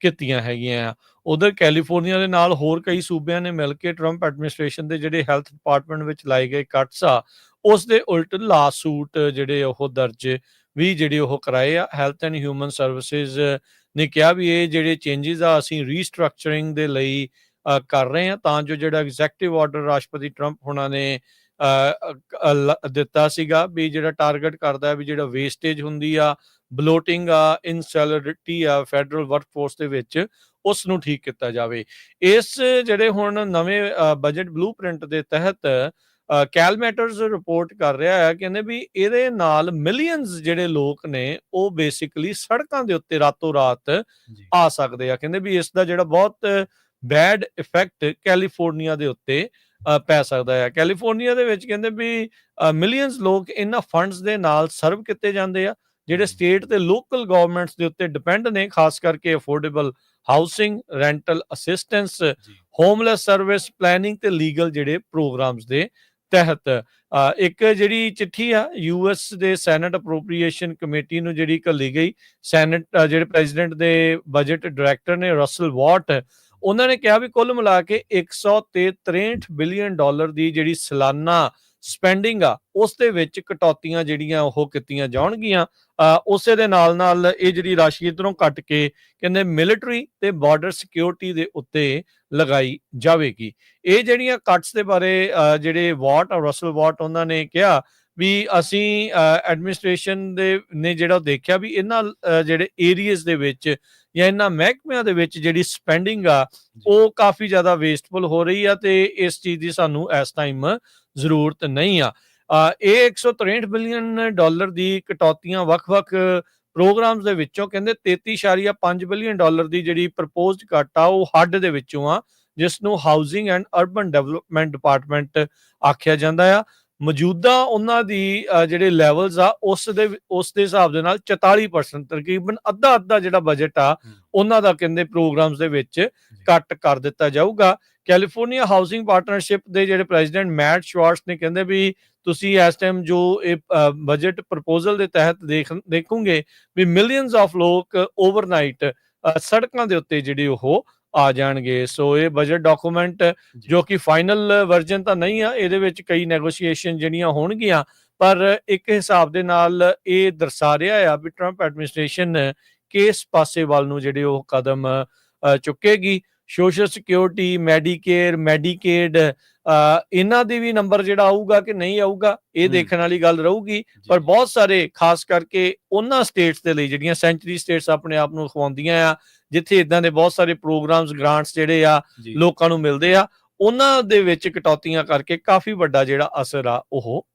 ਕੀਤੀਆਂ ਹੈਗੀਆਂ ਆ। ਉਧਰ ਕੈਲੀਫੋਰਨੀਆ ਦੇ ਨਾਲ ਹੋਰ ਕਈ ਸੂਬਿਆਂ ਨੇ ਮਿਲ ਕੇ ਟਰੰਪ ਐਡਮਿਨਿਸਟ੍ਰੇਸ਼ਨ ਦੇ ਜਿਹੜੇ ਹੈਲਥ ਡਿਪਾਰਟਮੈਂਟ ਵਿੱਚ ਲਾਏ ਗਏ ਕੱਟਸ ਆ, ਉਸ ਦੇ ਉਲਟ ਲਾ ਸੂਟ ਜਿਹੜੇ ਉਹ ਦਰਜ ਵੀ ਜਿਹੜੇ ਉਹ ਕਰਾਏ ਆ। ਹੈਲਥ ਐਂਡ ਹਿਊਮਨ ਸਰਵਿਸਿਜ਼ ਨੇ ਕਿਹਾ ਵੀ ਇਹ ਜਿਹੜੇ ਚੇਂਜਸ ਆ ਅਸੀਂ ਰੀਸਟਰਕਚਰਿੰਗ ਦੇ ਲਈ ਕਰ ਰਹੇ ਹਾਂ, ਤਾਂ ਜੋ ਜਿਹੜਾ ਐਗਜ਼ੈਕਟਿਵ ਆਰਡਰ ਰਾਸ਼ਟਰਪਤੀ ਟਰੰਪ ਹੁਣਾਂ ਨੇ ਦਿੱਤਾ ਸੀਗਾ, ਵੀ ਜਿਹੜਾ ਟਾਰਗੇਟ ਕਰਦਾ ਹੈ ਵੀ ਜਿਹੜਾ ਵੇਸਟੇਜ ਹੁੰਦੀ ਆ, ਬਲੋਟਿੰਗ ਆ, ਇਨਸੈਲਰਿਟੀ ਆ ਫੈਡਰਲ ਵਰਕਫੋਰਸ ਦੇ ਵਿੱਚ, ਉਸ ਨੂੰ ਠੀਕ ਕੀਤਾ ਜਾਵੇ। ਇਸ ਜਿਹੜੇ ਹੁਣ ਨਵੇਂ ਬਜਟ ਬਲੂ ਪ੍ਰਿੰਟ ਦੇ ਤਹਿਤ ਕੈਲ ਮੈਟਰਸ ਰਿਪੋਰਟ ਕਰ ਰਿਹਾ ਹੈ, ਕਹਿੰਦੇ ਵੀ ਇਹਦੇ ਨਾਲ ਮਿਲੀਅਨਸ ਜਿਹੜੇ ਲੋਕ ਨੇ ਉਹ ਬੇਸਿਕਲੀ ਸੜਕਾਂ ਦੇ ਉੱਤੇ ਰਾਤੋਂ ਰਾਤ ਆ ਸਕਦੇ ਆ। ਕਹਿੰਦੇ ਵੀ ਇਸ ਦਾ ਜਿਹੜਾ ਬਹੁਤ ਬੈਡ ਇਫੈਕਟ ਕੈਲੀਫੋਰਨੀਆ ਦੇ ਉੱਤੇ ਪੈ ਸਕਦਾ ਹੈ। ਕੈਲੀਫੋਰਨੀਆ ਦੇ ਵਿੱਚ ਕਹਿੰਦੇ ਵੀ ਮਿਲੀਅਨਸ ਲੋਕ ਇਹਨਾਂ ਫੰਡਸ ਦੇ ਨਾਲ ਸਰਵ ਕੀਤੇ ਜਾਂਦੇ ਆ, ਜਿਹੜੇ ਸਟੇਟ ਤੇ ਲੋਕਲ ਗਵਰਨਮੈਂਟਸ ਦੇ ਉੱਤੇ ਡਿਪੈਂਡ ਨੇ, ਖਾਸ ਕਰਕੇ affordable housing, rental assistance, homeless service, planning ਤੇ ਲੀਗਲ ਜਿਹੜੇ ਪ੍ਰੋਗਰਾਮਸ ਦੇ ਤਹਿਤ। ਇੱਕ ਜਿਹੜੀ ਚਿੱਠੀ ਆ ਯੂਐਸ ਦੇ ਸੈਨੇਟ ਅਪਰੋਪਰੀਏਸ਼ਨ ਕਮੇਟੀ ਨੂੰ ਜਿਹੜੀ ਘੱਲੀ ਗਈ, ਸੈਨੇਟ ਜਿਹੜੇ ਪ੍ਰੈਜ਼ੀਡੈਂਟ ਦੇ ਬਜਟ ਡਾਇਰੈਕਟਰ ਨੇ ਰਸਲ ਵਾਟ, ਉਹਨਾਂ ਨੇ ਕਿਹਾ ਵੀ ਕੁੱਲ ਮਿਲਾ ਕੇ 163 ਬਿਲੀਅਨ ਡਾਲਰ ਦੀ ਜਿਹੜੀ ਸਾਲਾਨਾ ਸਪੈਂਡਿੰਗ ਆ ਉਸ ਦੇ ਵਿੱਚ ਕਟੌਤੀਆਂ ਜਿਹੜੀਆਂ ਉਹ ਕੀਤੀਆਂ ਜਾਣਗੀਆਂ। ਉਸੇ ਦੇ ਨਾਲ ਨਾਲ ਇਹ ਜਿਹੜੀ ਰਾਸ਼ੀ ਇੱਧਰੋਂ ਕੱਟ ਕੇ ਕਹਿੰਦੇ ਮਿਲਟਰੀ ਤੇ ਬਾਰਡਰ ਸਿਕਿਉਰਿਟੀ ਦੇ ਉੱਤੇ ਲਗਾਈ ਜਾਵੇਗੀ। ਇਹ ਜਿਹੜੀਆਂ ਕੱਟਸ ਦੇ ਬਾਰੇ ਜਿਹੜੇ ਵਾਟ ਰਸਲ ਵਾਟ ਉਹਨਾਂ ਨੇ ਕਿਹਾ ਵੀ ਅਸੀਂ ਐਡਮਿਨਿਸਟ੍ਰੇਸ਼ਨ ਦੇ ਨੇ ਜਿਹੜਾ ਦੇਖਿਆ ਵੀ ਇਹਨਾਂ ਜਿਹੜੇ ਏਰੀਆਜ਼ ਦੇ ਵਿੱਚ ਜਾਂ ਇਹਨਾਂ ਮਹਿਕਮਿਆਂ ਦੇ ਵਿੱਚ ਜਿਹੜੀ ਸਪੈਂਡਿੰਗ ਆ ਉਹ ਕਾਫੀ ਜ਼ਿਆਦਾ ਵੇਸਟਫੁਲ ਹੋ ਰਹੀ ਆ, ਤੇ ਇਸ ਚੀਜ਼ ਦੀ ਸਾਨੂੰ ਇਸ ਟਾਈਮ ਜ਼ਰੂਰਤ ਨਹੀਂ ਆ। ਇਹ 163 ਬਿਲੀਅਨ ਡਾਲਰ ਦੀ ਕਟੌਤੀਆਂ ਵੱਖ-ਵੱਖ ਪ੍ਰੋਗਰਾਮਸ ਦੇ ਵਿੱਚੋਂ ਕਹਿੰਦੇ 33.5 ਬਿਲੀਅਨ ਡਾਲਰ ਦੀ ਜਿਹੜੀ ਪ੍ਰਪੋਜ਼ਡ ਕੱਟ ਆ ਉਹ ਹੱਡ ਦੇ ਵਿੱਚੋਂ ਆ, ਜਿਸ ਨੂੰ housing and urban development department ਆਖਿਆ ਜਾਂਦਾ ਆ। ਮੌਜੂਦਾ ਉਹਨਾਂ ਦੀ ਜਿਹੜੇ ਲੈਵਲਸ ਆ ਉਸ ਦੇ ਹਿਸਾਬ ਦੇ ਨਾਲ 44%, ਤਕਰੀਬਨ ਅੱਧਾ ਜਿਹੜਾ ਬਜਟ ਆ ਉਹਨਾਂ ਦਾ ਕਹਿੰਦੇ ਪ੍ਰੋਗਰਾਮਸ ਦੇ ਵਿੱਚ ਕੱਟ ਕਰ ਦਿੱਤਾ ਜਾਊਗਾ। ਕੈਲੀਫੋਰਨੀਆ ਹਾਊਸਿੰਗ ਪਾਰਟਨਰਸ਼ਿਪ ਦੇ ਜਿਹੜੇ ਪ੍ਰੈਜ਼ੀਡੈਂਟ ਮੈਟ ਸ਼ਵਾਰਟਸ ਨੇ ਕਹਿੰਦੇ ਵੀ ਤੁਸੀਂ ਇਸ ਟਾਈਮ ਜੋ ਇਹ ਬਜਟ ਪ੍ਰਪੋਜ਼ਲ ਦੇ ਤਹਿਤ ਦੇਖੋਗੇ ਵੀ ਮਿਲੀਅਨਸ ਆਫ ਲੋਕ ਓਵਰਨਾਈਟ ਸੜਕਾਂ ਦੇ ਉੱਤੇ ਜਿਹੜੇ ਉਹ ਆ ਜਾਣਗੇ। ਸੋ ਇਹ ਬਜਟ ਡਾਕੂਮੈਂਟ ਜੋ ਕਿ ਫਾਈਨਲ ਵਰਜਨ ਤਾਂ ਨਹੀਂ ਆ, ਇਹਦੇ ਵਿੱਚ ਕਈ ਨੈਗੋਸ਼ੀਏਸ਼ਨ ਜਿਹੜੀਆਂ ਹੋਣਗੀਆਂ, ਪਰ ਇੱਕ ਹਿਸਾਬ ਦੇ ਨਾਲ ਇਹ ਦਰਸਾ ਰਿਹਾ ਆ ਵੀ ਟਰੰਪ ਐਡਮਿਨਿਸਟ੍ਰੇਸ਼ਨ ਕਿਸ ਪਾਸੇ ਵੱਲ ਨੂੰ ਜਿਹੜੇ ਉਹ ਕਦਮ ਚੁੱਕੇਗੀ। ਸੋਸ਼ਲ ਸਿਕਿਉਰਿਟੀ, ਮੈਡੀਕੇਅਰ, ਮੈਡੀਕੇਡ, ਇਹਨਾਂ ਦੀ ਵੀ ਨੰਬਰ ਜਿਹੜਾ ਆਊਗਾ ਕਿ ਨਹੀਂ ਆਊਗਾ ਇਹ ਦੇਖਣ ਵਾਲੀ ਗੱਲ ਰਹੂਗੀ। ਪਰ ਬਹੁਤ ਸਾਰੇ ਖਾਸ ਕਰਕੇ ਉਹਨਾਂ ਸਟੇਟਸ ਦੇ ਲਈ ਜਿਹੜੀਆਂ ਸੈਂਚੁਰੀ ਸਟੇਟਸ ਆਪਣੇ ਆਪ ਨੂੰ ਖਵਾਉਂਦੀਆਂ ਆ, ਜਿੱਥੇ ਇਦਾਂ ਦੇ ਬਹੁਤ ਸਾਰੇ ਪ੍ਰੋਗਰਾਮਸ, ਗ੍ਰਾਂਟਸ ਜਿਹੜੇ ਆ ਲੋਕਾਂ ਨੂੰ ਮਿਲਦੇ ਆ, ਉਹਨਾਂ ਦੇ ਵਿੱਚ ਕਟੌਤੀਆਂ ਕਰਕੇ ਕਾਫੀ ਵੱਡਾ ਜਿਹੜਾ ਅਸਰ ਆ ਉਹ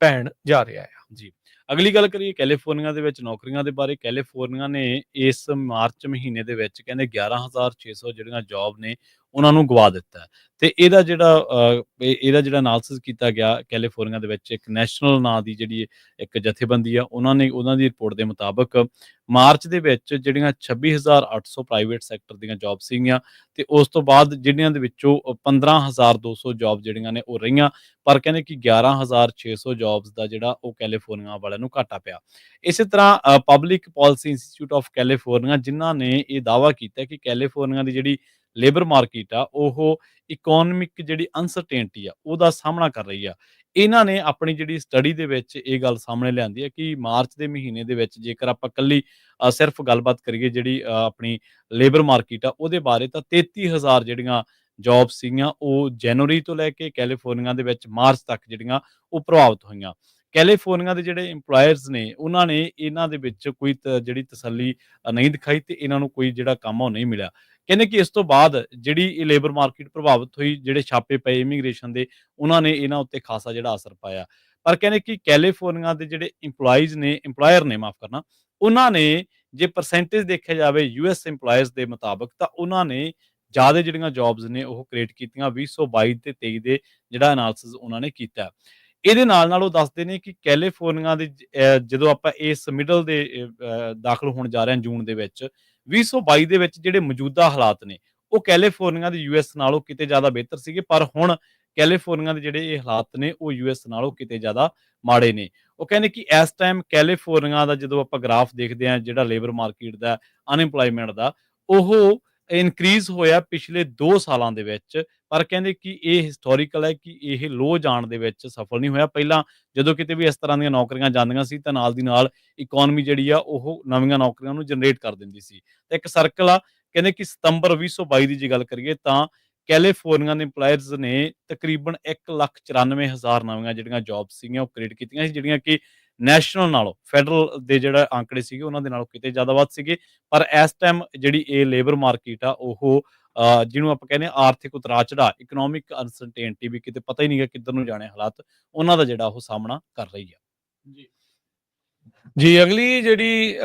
ਪੈਣ ਜਾ ਰਿਹਾ ਆ। ਜੀ, ਅਗਲੀ ਗੱਲ ਕਰੀਏ ਕੈਲੀਫੋਰਨੀਆ ਦੇ ਵਿੱਚ ਨੌਕਰੀਆਂ ਦੇ ਬਾਰੇ। ਕੈਲੀਫੋਰਨੀਆ ਨੇ ਇਸ ਮਾਰਚ ਮਹੀਨੇ ਦੇ ਵਿੱਚ ਕਹਿੰਦੇ 11,600 ਜਿਹੜੀਆਂ ਜੌਬ ਨੇ ਉਹਨਾਂ ਨੂੰ ਗਵਾ ਦਿੱਤਾ ਹੈ। ਤੇ ਇਹਦਾ ਜਿਹੜਾ ਐਨਾਲਿਸਿਸ ਕੀਤਾ ਗਿਆ ਕੈਲੀਫੋਰਨੀਆ ਦੇ ਵਿੱਚ, ਇੱਕ ਨੈਸ਼ਨਲ ਨਾਂ ਦੀ ਜਿਹੜੀ ਇੱਕ ਜਥੇਬੰਦੀ ਆ, ਉਹਨਾਂ ਦੀ ਰਿਪੋਰਟ ਦੇ ਮੁਤਾਬਕ ਮਾਰਚ ਦੇ ਵਿੱਚ ਜਿਹੜੀਆਂ 26,800 ਪ੍ਰਾਈਵੇਟ ਸੈਕਟਰ ਦੀਆਂ ਜੌਬ ਸੀਗੀਆਂ, ਤੇ ਉਸ ਤੋਂ ਬਾਅਦ ਜਿਹੜੀਆਂ ਦੇ ਵਿੱਚੋਂ 15,200 ਜੌਬ ਜਿਹੜੀਆਂ ਨੇ ਉਹ ਰਹੀਆਂ, ਪਰ ਕਹਿੰਦੇ ਕਿ 11,600 ਜੌਬਸ ਦਾ ਜਿਹੜਾ ਉਹ ਕੈਲੀਫੋਰਨੀਆ ਵਾਲਿਆਂ ਨੂੰ ਘਾਟਾ ਪਿਆ। ਇਸੇ ਤਰ੍ਹਾਂ public policy institute of California, ਜਿਨ੍ਹਾਂ ਨੇ ਇਹ ਦਾਅਵਾ ਕੀਤਾ ਕਿ ਕੈਲੀਫੋਰਨੀਆ ਦੀ ਜਿਹੜੀ ਲੇਬਰ ਮਾਰਕੀਟ ਆ ਉਹ ਇਕੋਨਮਿਕ ਜਿਹੜੀ ਅਨਸਰਟੇਨਟੀ ਆ ਉਹਦਾ ਸਾਹਮਣਾ ਕਰ ਰਹੀ ਆ। ਇਹਨਾਂ ਨੇ ਆਪਣੀ ਜਿਹੜੀ ਸਟੱਡੀ ਦੇ ਵਿੱਚ ਇਹ ਗੱਲ ਸਾਹਮਣੇ ਲਿਆਂਦੀ ਹੈ ਕਿ ਮਾਰਚ ਦੇ ਮਹੀਨੇ ਦੇ ਵਿੱਚ ਜੇਕਰ ਆਪਾਂ ਇਕੱਲੀ ਸਿਰਫ ਗੱਲਬਾਤ ਕਰੀਏ ਜਿਹੜੀ ਆਪਣੀ ਲੇਬਰ ਮਾਰਕੀਟ ਆ ਉਹਦੇ ਬਾਰੇ, ਤਾਂ 33,000 ਜਿਹੜੀਆਂ ਜੌਬ ਸੀਗੀਆਂ ਉਹ ਜਨਵਰੀ ਤੋਂ ਲੈ ਕੇ ਕੈਲੀਫੋਰਨੀਆ ਦੇ ਵਿੱਚ ਮਾਰਚ ਤੱਕ ਜਿਹੜੀਆਂ ਉਹ ਪ੍ਰਭਾਵਿਤ ਹੋਈਆਂ। ਕੈਲੀਫੋਰਨੀਆ ਦੇ ਜਿਹੜੇ ਇੰਪਲਾਇਰਸ ਨੇ ਉਹਨਾਂ ਨੇ ਇਹਨਾਂ ਦੇ ਵਿੱਚ ਕੋਈ ਜਿਹੜੀ ਤਸੱਲੀ ਨਹੀਂ ਦਿਖਾਈ, ਤੇ ਇਹਨਾਂ ਨੂੰ ਕੋਈ ਜਿਹੜਾ ਕੰਮ ਆ ਉਹ ਨਹੀਂ ਮਿਲਿਆ। ਕਹਿੰਦੇ ਕਿ ਇਸ ਤੋਂ ਬਾਅਦ ਜਿਹੜੀ ਇਹ ਲੇਬਰ ਮਾਰਕੀਟ ਪ੍ਰਭਾਵਿਤ ਹੋਈ, ਜਿਹੜੇ ਛਾਪੇ ਪਏ ਇਮੀਗ੍ਰੇਸ਼ਨ ਦੇ, ਉਹਨਾਂ ਨੇ ਇਹਨਾਂ ਉੱਤੇ ਖਾਸਾ ਜਿਹੜਾ ਅਸਰ ਪਾਇਆ। ਪਰ ਕਹਿੰਦੇ ਕਿ ਕੈਲੀਫੋਰਨੀਆ ਦੇ ਜਿਹੜੇ ਇੰਪਲਾਇਰ ਨੇ ਮਾਫ ਕਰਨਾ, ਉਹਨਾਂ ਨੇ ਜੇ ਪਰਸੈਂਟੇਜ ਦੇਖਿਆ ਜਾਵੇ ਯੂਐਸ ਇੰਪਲਾਇਰਸ ਦੇ ਮੁਤਾਬਕ, ਤਾਂ ਉਹਨਾਂ ਨੇ ਜ਼ਿਆਦਾ ਜਿਹੜੀਆਂ ਜੌਬਸ ਨੇ ਉਹ ਕ੍ਰੀਏਟ ਕੀਤੀਆਂ 2022 ਤੇ 23 ਦੇ ਜਿਹੜਾ ਐਨਾਲਿਸਿਸ ਉਹਨਾਂ ਨੇ ਕੀਤਾ। ਇਹਦੇ ਨਾਲ ਉਹ ਦੱਸਦੇ ਨੇ ਕਿ ਕੈਲੀਫੋਰਨੀਆ ਦੇ ਜਦੋਂ ਆਪਾਂ ਇਸ ਮਿਡਲ ਦੇ ਦਾਖਲ ਹੋਣ ਜਾ ਰਹੇ ਹਾਂ ਜੂਨ ਦੇ ਵਿੱਚ, 2022 ਦੇ ਵਿੱਚ ਜਿਹੜੇ ਮੌਜੂਦਾ ਹਾਲਾਤ ਨੇ ਉਹ ਕੈਲੀਫੋਰਨੀਆ ਦੇ ਯੂਐਸ ਨਾਲੋਂ ਕਿਤੇ ਜ਼ਿਆਦਾ ਬਿਹਤਰ ਸੀਗੇ, ਪਰ ਹੁਣ ਕੈਲੀਫੋਰਨੀਆ ਦੇ ਜਿਹੜੇ ਇਹ ਹਾਲਾਤ ਨੇ ਉਹ ਯੂਐਸ ਨਾਲੋਂ ਕਿਤੇ ਜ਼ਿਆਦਾ ਮਾੜੇ ਨੇ। ਉਹ ਕਹਿੰਦੇ ਕਿ ਇਸ ਟਾਈਮ ਕੈਲੀਫੋਰਨੀਆ ਦਾ ਜਦੋਂ ਆਪਾਂ ਗ੍ਰਾਫ ਦੇਖਦੇ ਹਾਂ ਜਿਹੜਾ ਲੇਬਰ ਮਾਰਕੀਟ ਦਾ, ਅਨਇੰਪਲੋਇਮੈਂਟ ਦਾ, ਉਹ ਇਨਕਰੀਜ਼ ਹੋਇਆ ਪਿਛਲੇ 2 ਸਾਲਾਂ ਦੇ ਵਿੱਚ, ਪਰ ਕਹਿੰਦੇ ਕਿ ਇਹ ਹਿਸਟੋਰੀਕਲ ਹੈ ਕਿ ਇਹ ਲੋ ਜਾਣ ਦੇ ਵਿੱਚ ਸਫਲ ਨਹੀਂ ਹੋਇਆ। ਪਹਿਲਾਂ ਜਦੋਂ ਕਿਤੇ ਵੀ ਇਸ ਤਰ੍ਹਾਂ ਦੀਆਂ ਨੌਕਰੀਆਂ ਜਾਂਦੀਆਂ ਸੀ ਤਾਂ ਨਾਲ ਦੀ ਨਾਲ ਇਕੋਨਮੀ ਜਿਹੜੀ ਆ ਉਹ ਨਵੀਆਂ ਨੌਕਰੀਆਂ ਨੂੰ ਜਨਰੇਟ ਕਰ ਦਿੰਦੀ ਸੀ। ਤੇ ਇੱਕ ਸਰਕਲ ਆ, ਕਹਿੰਦੇ ਕਿ ਸਤੰਬਰ 2022 ਦੀ ਜੇ ਗੱਲ ਕਰੀਏ ਤਾਂ ਕੈਲੀਫੋਰਨੀਆ ਦੇ ਇੰਪਲਾਇਰਸ ਨੇ ਤਕਰੀਬਨ 1,94,000 ਨਵੀਆਂ ਜਿਹੜੀਆਂ ਜੌਬ ਸੀਗੀਆਂ ਉਹ ਕ੍ਰੀਏਟ ਕੀਤੀਆਂ ਸੀ, ਜਿਹੜੀਆਂ ਕਿ ਨੈਸ਼ਨਲ ਨਾਲੋਂ, ਫੈਡਰਲ ਦੇ ਜਿਹੜਾ ਆંકੜੇ ਸੀਗੇ ਉਹਨਾਂ ਦੇ ਨਾਲੋਂ ਕਿਤੇ ਜ਼ਿਆਦਾ ਵੱਧ ਸੀਗੇ। ਪਰ ਇਸ ਟਾਈਮ ਜਿਹੜੀ ਇਹ ਲੇਬਰ ਮਾਰਕੀਟ ਆ ਉਹ ਜਿਹਨੂੰ ਆਪਾਂ ਕਹਿੰਦੇ ਹਾਂ ਆਰਥਿਕ ਉਤਰਾਅ ਚੜ੍ਹਾਅ, ਇਕਨੋਮਿਕ ਅਨਸਰਟੇਨਟੀ, ਵੀ ਕਿਤੇ ਪਤਾ ਹੀ ਨਹੀਂ ਗਾ ਕਿੱਧਰ ਨੂੰ ਜਾਣੇ ਹਾਲਾਤ, ਉਹਨਾਂ ਦਾ ਜਿਹੜਾ ਉਹ ਸਾਹਮਣਾ ਕਰ ਰਹੀ ਆ। ਜੀ ਜੀ, ਅਗਲੀ ਜਿਹੜੀ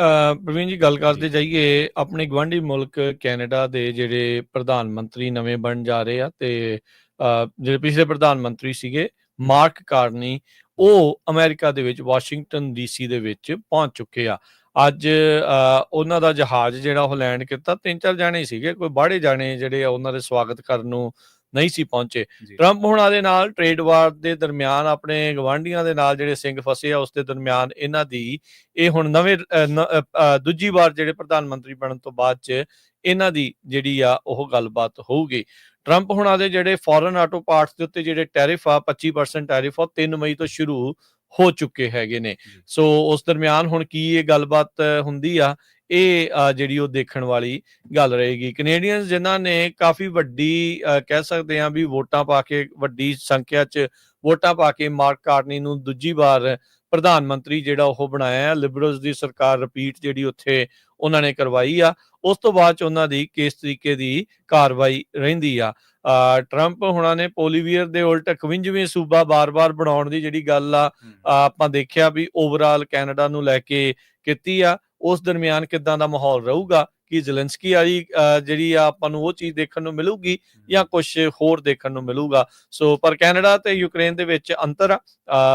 ਪ੍ਰਵੀਨ ਜੀ ਗੱਲ ਕਰਦੇ ਜਾਈਏ, ਆਪਣੇ ਗੁਆਂਢੀ ਮੁਲਕ ਕੈਨੇਡਾ ਦੇ ਜਿਹੜੇ ਪ੍ਰਧਾਨ ਮੰਤਰੀ ਨਵੇਂ ਬਣ ਜਾ ਰਹੇ ਆ, ਤੇ ਜਿਹੜੇ ਪਿਛਲੇ ਪ੍ਰਧਾਨ ਮੰਤਰੀ ਸੀਗੇ ਮਾਰਕ ਕਾਰਨੀ, ਉਹ ਅਮਰੀਕਾ ਦੇ ਵਿੱਚ ਵਾਸ਼ਿੰਗਟਨ ਡੀਸੀ ਦੇ ਵਿੱਚ ਪਹੁੰਚ ਚੁੱਕੇ ਆ। ਅੱਜ ਉਹਨਾਂ ਦਾ ਜਹਾਜ਼ ਜਿਹੜਾ ਉਹ ਲੈਂਡ ਕੀਤਾ, 3-4 ਜਾਣੇ ਸੀਗੇ, ਕੋਈ ਬਾਹੜੇ ਜਾਣੇ ਜਿਹੜੇ ਆ ਉਹਨਾਂ ਦੇ ਸਵਾਗਤ ਕਰਨ ਨੂੰ ਨਹੀਂ ਸੀ ਪਹੁੰਚੇ। ਟਰੰਪ ਹੁਣਾਂ ਦੇ ਨਾਲ ਟ੍ਰੇਡ ਵਾਰ ਦੇ ਦਰਮਿਆਨ, ਆਪਣੇ ਗਵਾਂਢੀਆਂ ਦੇ ਨਾਲ ਜਿਹੜੇ ਸਿੰਘ ਫਸੇ ਆ ਉਸ ਦੇ ਦਰਮਿਆਨ, ਇਹਨਾਂ ਦੀ ਇਹ ਹੁਣ ਨਵੇਂ ਦੂਜੀ ਵਾਰ ਜਿਹੜੇ ਪ੍ਰਧਾਨ ਮੰਤਰੀ ਬਣਨ ਤੋਂ ਬਾਅਦ ਚ ਇਹਨਾਂ ਦੀ ਜਿਹੜੀ ਆ ਉਹ ਗੱਲਬਾਤ ਹੋਊਗੀ। ਟਰੰਪ ਹੁਣਾਂ ਦੇ ਜਿਹੜੇ ਫੋਰਨ ਆਟੋ ਪਾਰਟਸ ਦੇ ਉੱਤੇ ਜਿਹੜੇ ਟੈਰਿਫ ਆ 25% ਟੈਰਿਫ ਆ 3 ਮਈ ਤੋਂ ਸ਼ੁਰੂ ਹੋ ਚੁੱਕੇ ਹੈਗੇ ਨੇ। ਸੋ ਉਸ ਦਰਮਿਆਨ ਹੁਣ ਕੀ ਇਹ ਗੱਲਬਾਤ ਹੁੰਦੀ ਆ, ਇਹ ਜਿਹੜੀ ਉਹ ਦੇਖਣ ਵਾਲੀ ਗੱਲ ਰਹੇਗੀ। ਕੈਨੇਡੀਅਨਸ ਜਿਨ੍ਹਾਂ ਨੇ ਕਾਫੀ ਵੱਡੀ ਕਹਿ ਸਕਦੇ ਆ ਵੀ ਵੋਟਾਂ ਪਾ ਕੇ, ਵੱਡੀ ਸੰਖਿਆ 'ਚ ਵੋਟਾਂ ਪਾ ਕੇ ਮਾਰਕ ਕਾਰਨੀ ਨੂੰ ਦੂਜੀ ਵਾਰ ਪ੍ਰਧਾਨ ਮੰਤਰੀ ਜਿਹੜਾ ਉਹ ਬਣਾਇਆ, ਲਿਬਰਲਸ ਦੀ ਸਰਕਾਰ ਰਿਪੀਟ ਜਿਹੜੀ ਉੱਥੇ ਉਹਨਾਂ ਨੇ ਕਰਵਾਈ ਆ, ਉਸ ਤੋਂ ਬਾਅਦ 'ਚ ਉਹਨਾਂ ਦੀ ਕਿਸ ਤਰੀਕੇ ਦੀ ਕਾਰਵਾਈ ਰਹਿੰਦੀ ਆ। ਟਰੰਪ ਹੁਣਾਂ ਨੇ ਪੋਲੀਵੀਅਰ ਦੇ ਉਲਟ 51ਵੇਂ ਸੂਬਾ ਬਾਰ-ਬਾਰ ਬਣਾਉਣ ਦੀ ਜਿਹੜੀ ਗੱਲ ਆ ਆਪਾਂ ਦੇਖਿਆ ਵੀ ਓਵਰਆਲ ਕੈਨੇਡਾ ਨੂੰ ਲੈ ਕੇ ਕੀਤੀ ਆ। ਉਸ ਦਰਮਿਆਨ ਕਿੱਦਾਂ ਦਾ ਮਾਹੌਲ ਰਹੂਗਾ, ਕਿ ਜ਼ੈਲੈਂਸਕੀ ਵਾਲੀ ਜਿਹੜੀ ਆ ਆਪਾਂ ਨੂੰ ਉਹ ਚੀਜ਼ ਦੇਖਣ ਨੂੰ ਮਿਲੂਗੀ ਜਾਂ ਕੁਝ ਹੋਰ ਦੇਖਣ ਨੂੰ ਮਿਲੂਗਾ। ਸੋ ਪਰ ਕੈਨੇਡਾ ਤੇ ਯੂਕਰੇਨ ਦੇ ਵਿੱਚ ਅੰਤਰ ਆ,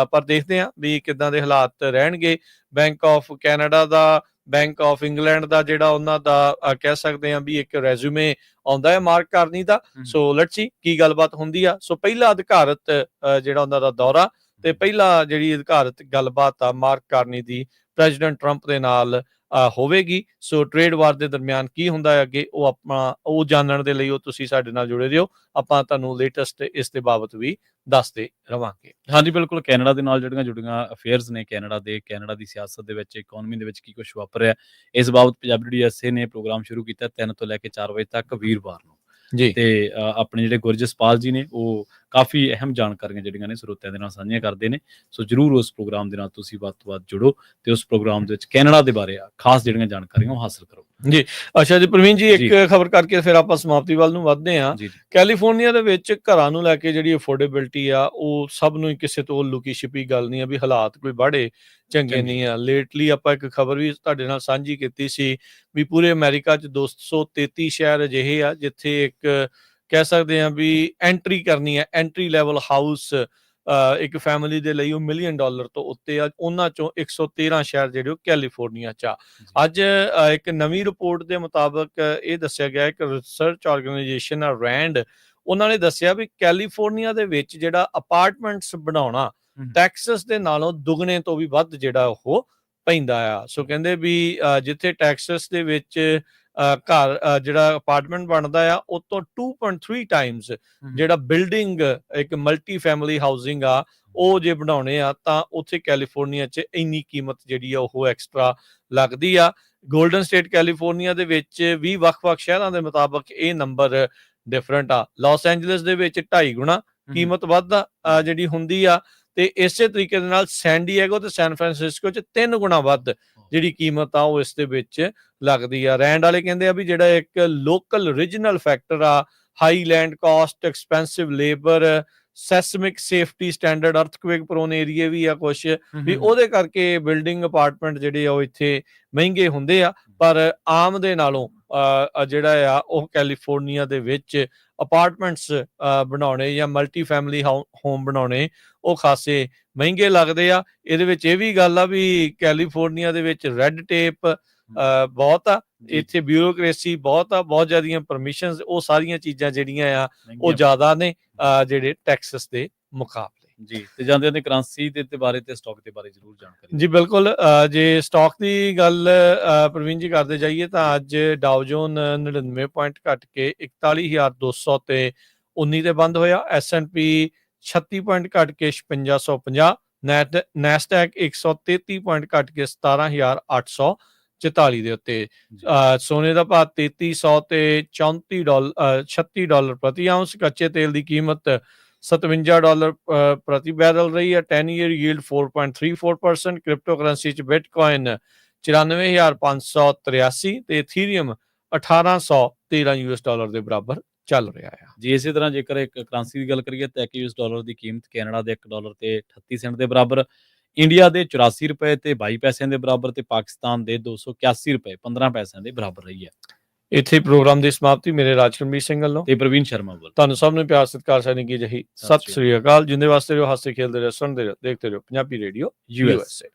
ਪਰ ਦੇਖਦੇ ਆ ਵੀ ਕਿੱਦਾਂ ਦੇ ਹਾਲਾਤ ਰਹਿਣਗੇ। ਬੈਂਕ ਆਫ ਕੈਨੇਡਾ ਦਾ, ਬੈਂਕ ਆਫ ਇੰਗਲੈਂਡ ਦਾ ਜਿਹੜਾ ਉਹਨਾਂ ਦਾ ਕਹਿ ਸਕਦੇ ਆ ਵੀ ਇੱਕ ਰੈਜ਼ੂਮੇ ਆਉਂਦਾ ਹੈ ਮਾਰਕ ਕਾਰਨੀ ਦਾ। ਸੋ ਲੈਟਸ ਸੀ ਕੀ ਗੱਲਬਾਤ ਹੁੰਦੀ ਆ। ਸੋ ਪਹਿਲਾ ਅਧਿਕਾਰਤ ਜਿਹੜਾ ਉਹਨਾਂ ਦਾ ਦੌਰਾ ਤੇ ਪਹਿਲਾ ਜਿਹੜੀ ਅਧਿਕਾਰਤ ਗੱਲਬਾਤ ਆ ਮਾਰਕ ਕਾਰਨੀ ਦੀ ਪ੍ਰੈਜ਼ੀਡੈਂਟ ਟਰੰਪ ਦੇ ਨਾਲ ਹੋਵੇਗੀ। ਸੋ ਟ੍ਰੇਡ ਵਾਰ ਦੇ ਦਰਮਿਆਨ ਕੀ ਹੁੰਦਾ ਹੈ ਅੱਗੇ, ਉਹ ਜਾਣਨ ਦੇ ਲਈ ਉਹ ਤੁਸੀਂ ਸਾਡੇ ਨਾਲ ਜੁੜੇ ਰਹੋ। ਆਪਾਂ ਤੁਹਾਨੂੰ ਲੇਟੈਸਟ ਇਸ ਦੇ ਬਾਬਤ ਵੀ ਦੱਸਦੇ ਰਵਾਂਗੇ। ਹਾਂਜੀ ਬਿਲਕੁਲ, ਕੈਨੇਡਾ ਦੇ ਨਾਲ ਜਿਹੜੀਆਂ ਜੁੜੀਆਂ ਅਫੇਅਰਸ ਨੇ ਕੈਨੇਡਾ ਦੀ ਸਿਆਸਤ ਦੇ ਵਿੱਚ, ਇਕਨੋਮੀ ਦੇ ਵਿੱਚ ਕੀ ਕੁਝ ਵਾਪਰ ਰਿਹਾ, ਇਸ ਬਾਬਤ ਪੰਜਾਬੀ DSA ਨੇ ਪ੍ਰੋਗਰਾਮ ਸ਼ੁਰੂ ਕੀਤਾ 3 ਤੋਂ ਲੈ ਕੇ 4 ਵਜੇ ਤੱਕ ਵੀਰਵਾਰ ਨੂੰ ਜੀ। ਤੇ ਆਪਣੇ ਜਿਹੜੇ ਗੁਰਜਸਪਾਲ ਜੀ ਨੇ ਉਹ ਕਾਫੀ ਅਹਿਮ ਜਾਣਕਾਰੀਆਂ ਜਿਹੜੀਆਂ ਨੇ ਸਰੋਤਿਆਂ ਦੇ ਨਾਲ ਸਾਂਝੀਆਂ ਕਰਦੇ ਨੇ। ਸੋ ਜਰੂਰ ਉਸ ਪ੍ਰੋਗਰਾਮ ਦੇ ਨਾਲ ਤੁਸੀਂ ਵੱਧ ਤੋਂ ਵੱਧ ਜੁੜੋ ਤੇ ਉਸ ਪ੍ਰੋਗਰਾਮ ਦੇ ਵਿੱਚ ਕੈਨੇਡਾ ਦੇ ਬਾਰੇ ਖਾਸ ਜਿਹੜੀਆਂ ਜਾਣਕਾਰੀਆਂ ਉਹ ਹਾਸਲ ਕਰੋ। ਜੀ ਅੱਛਾ ਜੀ ਪ੍ਰਵੀਨ ਜੀ, ਇੱਕ ਖਬਰ ਕਰਕੇ ਫਿਰ ਆਪਾਂ ਸਮਾਪਤੀ ਵੱਲ ਨੂੰ ਵੱਧਦੇ ਹਾਂ। ਕੈਲੀਫੋਰਨੀਆ ਦੇ ਵਿੱਚ ਘਰਾਂ ਨੂੰ ਲੈ ਕੇ ਜਿਹੜੀ ਅਫੋਰਡੇਬਿਲਟੀ ਆ ਉਹ ਸਭ ਨੂੰ ਕਿਸੇ ਤੋਂ ਲੁਕੀ ਛਿਪੀ ਗੱਲ ਨਹੀਂ ਆ ਵੀ ਹਾਲਾਤ ਕੋਈ ਬਾੜੇ ਚੰਗੇ ਨਹੀਂ ਆ। ਲੇਟਲੀ ਆਪਾਂ ਇੱਕ ਖਬਰ ਵੀ ਤੁਹਾਡੇ ਨਾਲ ਸਾਂਝੀ ਕੀਤੀ ਸੀ ਵੀ ਪੂਰੇ ਅਮਰੀਕਾ 'ਚ 233 ਸ਼ਹਿਰ ਅਜਿਹੇ ਆ ਜਿੱਥੇ ਇੱਕ ਕਹਿ ਸਕਦੇ ਹਾਂ ਵੀ ਐਂਟਰੀ ਕਰਨੀ ਹੈ, ਐਂਟਰੀ ਲੈਵਲ ਹਾਊਸ ਇੱਕ ਫੈਮਿਲੀ ਦੇ ਲਈ ਉਹ $1 ਮਿਲੀਅਨ ਤੋਂ ਉੱਤੇ ਆ। ਉਹਨਾਂ ਚੋਂ 113 ਸ਼ਹਿਰ ਜਿਹੜੇ ਉਹ ਕੈਲੀਫੋਰਨੀਆ 'ਚ ਆ। ਅੱਜ ਇੱਕ ਨਵੀਂ ਰਿਪੋਰਟ ਦੇ ਮੁਤਾਬਕ ਇਹ ਦੱਸਿਆ ਗਿਆ ਇੱਕ ਰਿਸਰਚ ਆਰਗੇਨਾਈਜੇਸ਼ਨ ਆ ਰੈਂਡ, ਉਹਨਾਂ ਨੇ ਦੱਸਿਆ ਵੀ ਕੈਲੀਫੋਰਨੀਆ ਦੇ ਵਿੱਚ ਜਿਹੜਾ ਅਪਾਰਟਮੈਂਟਸ ਬਣਾਉਣਾ ਟੈਕਸਸ ਦੇ ਨਾਲੋਂ ਦੁੱਗਣੇ ਤੋਂ ਵੀ ਵੱਧ ਜਿਹੜਾ ਉਹ ਪੈਂਦਾ ਆ। ਸੋ ਕਹਿੰਦੇ ਵੀ ਜਿੱਥੇ ਟੈਕਸਸ ਦੇ ਵਿੱਚ ਘਰ ਜਿਹੜਾ ਅਪਾਰਟਮੈਂਟ ਬਣਦਾ ਆ ਉਹ ਤੋਂ 2.3 ਟਾਈਮਸ ਜਿਹੜਾ ਬਿਲਡਿੰਗ ਇੱਕ ਮਲਟੀ ਫੈਮਿਲੀ ਹਾਊਸਿੰਗ ਆ ਉਹ ਜੇ ਬਣਾਉਣੇ ਆ ਤਾਂ ਉੱਥੇ ਕੈਲੀਫੋਰਨੀਆ 'ਚ ਇੰਨੀ ਕੀਮਤ ਜਿਹੜੀ ਆ ਉਹ ਐਕਸਟਰਾ ਲੱਗਦੀ ਆ। ਗੋਲਡਨ ਸਟੇਟ ਕੈਲੀਫੋਰਨੀਆ ਦੇ ਵਿੱਚ ਵੀ ਵੱਖ-ਵੱਖ ਸ਼ਹਿਰਾਂ ਦੇ ਮੁਤਾਬਕ ਇਹ ਨੰਬਰ ਡਿਫਰੈਂਟ ਆ। ਲਾਸ ਐਂਜਲਸ ਦੇ ਵਿੱਚ 2.5 ਗੁਣਾ ਕੀਮਤ ਵੱਧ ਜਿਹੜੀ ਹੁੰਦੀ ਆ, ਤੇ ਇਸੇ ਤਰੀਕੇ ਦੇ ਨਾਲ ਸੈਨ ਡਿਏਗੋ ਤੇ ਸੈਨ ਫਰਾਂਸਿਸਕੋ 'ਚ 3 ਗੁਣਾ ਵੱਧ ਜਿਹੜੀ ਕੀਮਤ ਆ ਉਹ ਇਸ ਦੇ ਵਿੱਚ ਲੱਗਦੀ ਆ। ਰੈਂਡ ਵਾਲੇ ਕਹਿੰਦੇ ਆ ਵੀ ਜਿਹੜਾ ਇੱਕ ਲੋਕਲ ਰੀਜਨਲ ਫੈਕਟਰ ਆ, high land cost, expensive labour, seismic safety standard, earthquake prone area ਵੀ ਆ ਕੁਛ, ਵੀ ਉਹਦੇ ਕਰਕੇ ਬਿਲਡਿੰਗ ਅਪਾਰਟਮੈਂਟ ਜਿਹੜੇ ਆ ਉਹ ਇੱਥੇ ਮਹਿੰਗੇ ਹੁੰਦੇ ਆ। ਪਰ ਆਮ ਦੇ ਨਾਲੋਂ ਜਿਹੜਾ ਆ ਉਹ ਕੈਲੀਫੋਰਨੀਆ ਦੇ ਵਿੱਚ ਅਪਾਰਟਮੈਂਟਸ ਬਣਾਉਣੇ ਜਾਂ ਮਲਟੀ ਫੈਮਿਲੀ ਹੋਮ ਬਣਾਉਣੇ ਉਹ ਖਾਸੇ ਮਹਿੰਗੇ ਲੱਗਦੇ ਆ। ਇਹਦੇ ਵਿੱਚ ਇਹ ਵੀ ਗੱਲ ਆ ਵੀ ਕੈਲੀਫੋਰਨੀਆ ਦੇ ਵਿੱਚ ਰੈੱਡ ਟੇਪ ਬਹੁਤ ਆ, ਇੱਥੇ ਬਿਊਰੋਕ੍ਰੇਸੀ ਬਹੁਤ ਆ, ਬਹੁਤ ਜ਼ਿਆਦੀਆਂ ਪਰਮਿਸ਼ਨਸ, ਉਹ ਸਾਰੀਆਂ ਚੀਜ਼ਾਂ ਜਿਹੜੀਆਂ ਆ ਉਹ ਜ਼ਿਆਦਾ ਨੇ ਜਿਹੜੇ ਟੈਕਸਸ ਦੇ ਮੁਕਾਬਲੇ। ਜੀ, ਤੇ ਜਾਂਦੇ ਕਰੰਸੀ ਦੇ ਬਾਰੇ ਤੇ ਸਟਾਕ ਦੇ ਬਾਰੇ ਜ਼ਰੂਰ ਜਾਣਕਾਰੀ। ਜੀ ਬਿਲਕੁਲ, ਜੇ ਸਟਾਕ ਦੀ ਗੱਲ ਪ੍ਰਵੀਨ ਜੀ ਕਰਦੇ ਜਾਈਏ ਤਾਂ ਅੱਜ ਡਾਓ ਜੋਨ 99 ਪੁਆਇੰਟ ਘਟ ਕੇ 41,200 ਤੇ 19 ਤੇ ਬੰਦ ਹੋਇਆ। S&P 36 ਪੁਆਇੰਟ ਘਟ ਕੇ 5650, ਨੈਸਡੈਕ 133 ਪੁਆਇੰਟ ਘਟ ਕੇ 17,844 ਦੇ ਉੱਤੇ। ਸੋਨੇ ਦਾ ਭਾਅ 3300 ਤੇ $36 ਪ੍ਰਤੀ ਆਉਂਸ। ਕੱਚੇ ਤੇਲ ਦੀ ਕੀਮਤ $57 ਪ੍ਰਤੀ ਬੈਰਲ ਰਹੀ ਹੈ। 10 ਈਅਰ ਯੀਲਡ 4.34%। ਕ੍ਰਿਪਟੋ ਕਰੰਸੀ 'ਚ ਬਿਟਕੋਇਨ 94,583 ਤੇ ਇਥੀਰੀਅਮ 1,813 US$ ਦੇ ਬਰਾਬਰ ਚੱਲ ਰਿਹਾ ਆ। ਜੀ, ਇਸੇ ਤਰ੍ਹਾਂ ਜੇਕਰ ਇੱਕ ਕਰੰਸੀ ਦੀ ਗੱਲ ਕਰੀਏ ਤਾਂ $1 ਦੀ ਕੀਮਤ ਕੈਨੇਡਾ ਦੇ $1 ਤੇ 38 ਸੈਂਟ ਦੇ ਬਰਾਬਰ, ਇੰਡੀਆ ਦੇ 84 ਰੁਪਏ ਤੇ 22 ਪੈਸਿਆਂ ਦੇ ਬਰਾਬਰ ਤੇ ਪਾਕਿਸਤਾਨ ਦੇ 281 ਰੁਪਏ 15 ਪੈਸਿਆਂ ਦੇ ਬਰਾਬਰ ਰਹੀ ਹੈ। ਇੱਥੇ ਪ੍ਰੋਗਰਾਮ ਦੀ ਸਮਾਪਤੀ। ਮੇਰੇ ਰਾਜਕਰਮਜੀਤ ਸਿੰਘ ਵੱਲੋਂ ਤੇ ਪ੍ਰਵੀਨ ਸ਼ਰਮਾ ਵੱਲੋਂ ਤੁਹਾਨੂੰ ਸਭ ਨੂੰ ਪਿਆਰ ਸਤਿਕਾਰ ਸੈਨਿਕ ਕੀ ਜਹੀ ਸਤਿ ਸ੍ਰੀ ਅਕਾਲ। ਜਿੰਦੇ ਵਾਸਤੇ ਰਹੋ, ਹੱਸਦੇ ਖੇਲਦੇ ਰਹੋ, ਸੁਣਦੇ ਰਹੋ, ਦੇਖਦੇ ਰਹੋ ਪੰਜਾਬੀ ਰੇਡੀਓ USA।